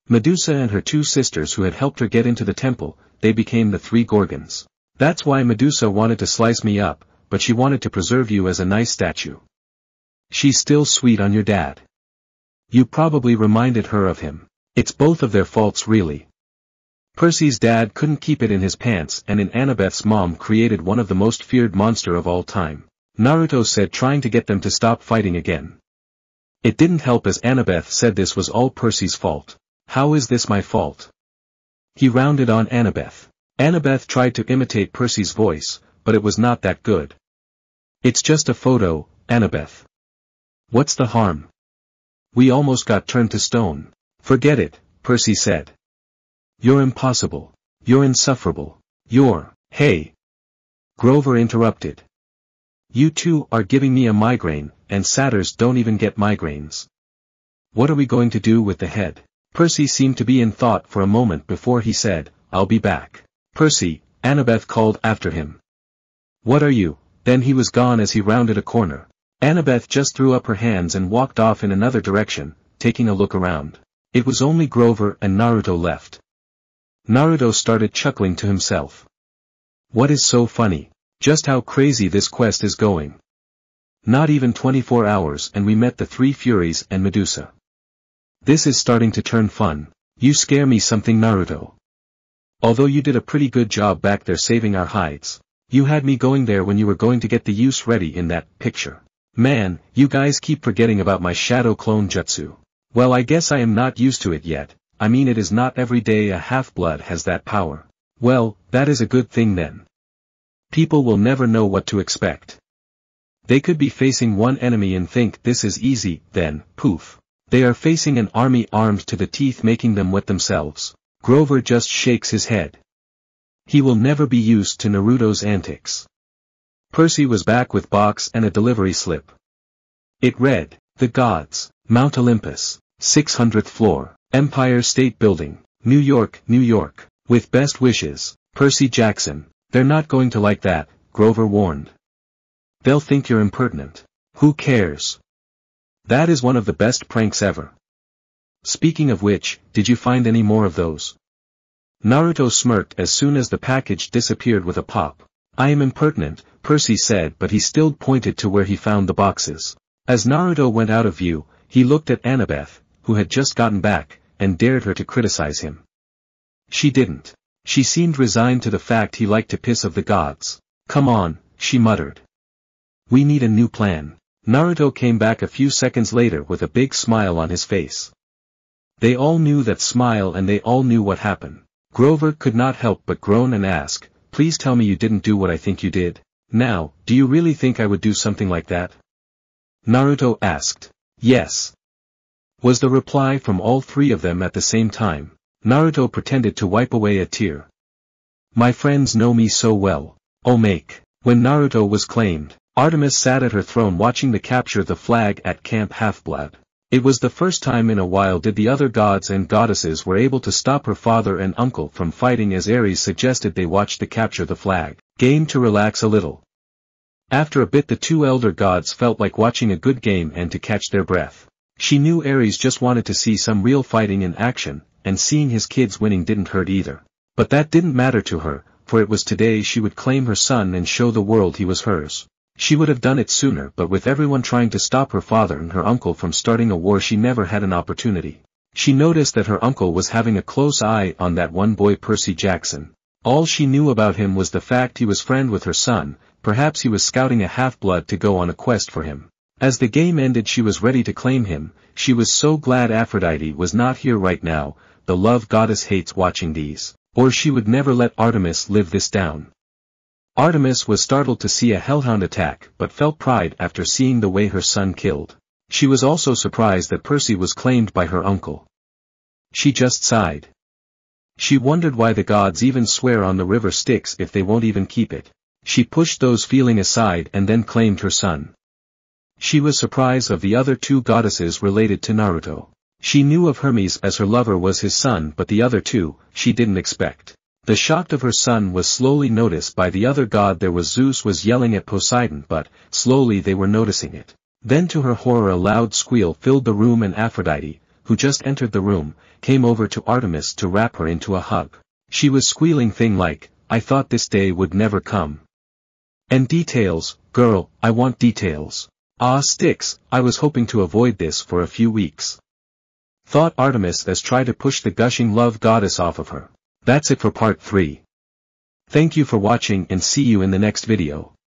Medusa and her 2 sisters who had helped her get into the temple, they became the 3 Gorgons. That's why Medusa wanted to slice me up, but she wanted to preserve you as a nice statue. She's still sweet on your dad. You probably reminded her of him. It's both of their faults really. Percy's dad couldn't keep it in his pants and in Annabeth's mom created one of the most feared monster of all time. Naruto said, trying to get them to stop fighting again. It didn't help as Annabeth said this was all Percy's fault. How is this my fault? He rounded on Annabeth. Annabeth tried to imitate Percy's voice, but it was not that good. It's just a photo, Annabeth. What's the harm? We almost got turned to stone. Forget it, Percy said. You're impossible. You're insufferable. Hey. Grover interrupted. You 2 are giving me a migraine, and satyrs don't even get migraines. What are we going to do with the head? Percy seemed to be in thought for a moment before he said, I'll be back. Percy, Annabeth called after him. What are you? Then he was gone as he rounded a corner. Annabeth just threw up her hands and walked off in another direction, taking a look around. It was only Grover and Naruto left. Naruto started chuckling to himself. What is so funny? Just how crazy this quest is going. Not even 24 hours and we met the 3 Furies and Medusa. This is starting to turn fun. You scare me something, Naruto. Although you did a pretty good job back there saving our hides. You had me going there when you were going to get the use ready in that picture. Man, you guys keep forgetting about my shadow clone jutsu. Well, I guess I am not used to it yet. I mean, it is not every day a half-blood has that power. Well, that is a good thing then. People will never know what to expect. They could be facing one enemy and think this is easy, then, poof. They are facing an army armed to the teeth making them wet themselves. Grover just shakes his head. He will never be used to Naruto's antics. Percy was back with box and a delivery slip. It read, The Gods, Mount Olympus, 600th floor, Empire State Building, New York, New York. With best wishes, Percy Jackson. They're not going to like that, Grover warned. They'll think you're impertinent. Who cares? That is one of the best pranks ever. Speaking of which, did you find any more of those? Naruto smirked as soon as the package disappeared with a pop. I am impertinent, Percy said, but he still pointed to where he found the boxes. As Naruto went out of view, he looked at Annabeth, who had just gotten back, and dared her to criticize him. She didn't. She seemed resigned to the fact he liked to piss of the gods. Come on, she muttered. We need a new plan. Naruto came back a few seconds later with a big smile on his face. They all knew that smile and they all knew what happened. Grover could not help but groan and ask, please tell me you didn't do what I think you did. Now, do you really think I would do something like that? Naruto asked. Yes. Was the reply from all 3 of them at the same time. Naruto pretended to wipe away a tear. My friends know me so well. Oh make. When Naruto was claimed, Artemis sat at her throne watching the capture of the flag at Camp Half-Blood. It was the first time in a while did the other gods and goddesses were able to stop her father and uncle from fighting, as Ares suggested they watch the capture the flag game to relax a little. After a bit the 2 elder gods felt like watching a good game and to catch their breath. She knew Ares just wanted to see some real fighting in action, and seeing his kids winning didn't hurt either. But that didn't matter to her, for it was today she would claim her son and show the world he was hers. She would have done it sooner, but with everyone trying to stop her father and her uncle from starting a war she never had an opportunity. She noticed that her uncle was having a close eye on that one boy Percy Jackson. All she knew about him was the fact he was friend with her son, perhaps he was scouting a half-blood to go on a quest for him. As the game ended she was ready to claim him. She was so glad Aphrodite was not here right now. The love goddess hates watching these, or she would never let Artemis live this down. Artemis was startled to see a hellhound attack but felt pride after seeing the way her son killed. She was also surprised that Percy was claimed by her uncle. She just sighed. She wondered why the gods even swear on the river Styx if they won't even keep it. She pushed those feelings aside and then claimed her son. She was surprised of the other two goddesses related to Naruto. She knew of Hermes as her lover was his son, but the other two, she didn't expect. The shock of her son was slowly noticed by the other god. There was Zeus was yelling at Poseidon, but, slowly they were noticing it. Then to her horror a loud squeal filled the room and Aphrodite, who just entered the room, came over to Artemis to wrap her into a hug. She was squealing things like, "I thought this day would never come. And details, girl, I want details. Ah Styx, I was hoping to avoid this for a few weeks," thought Artemis as tried to push the gushing love goddess off of her. That's it for part 3. Thank you for watching and see you in the next video.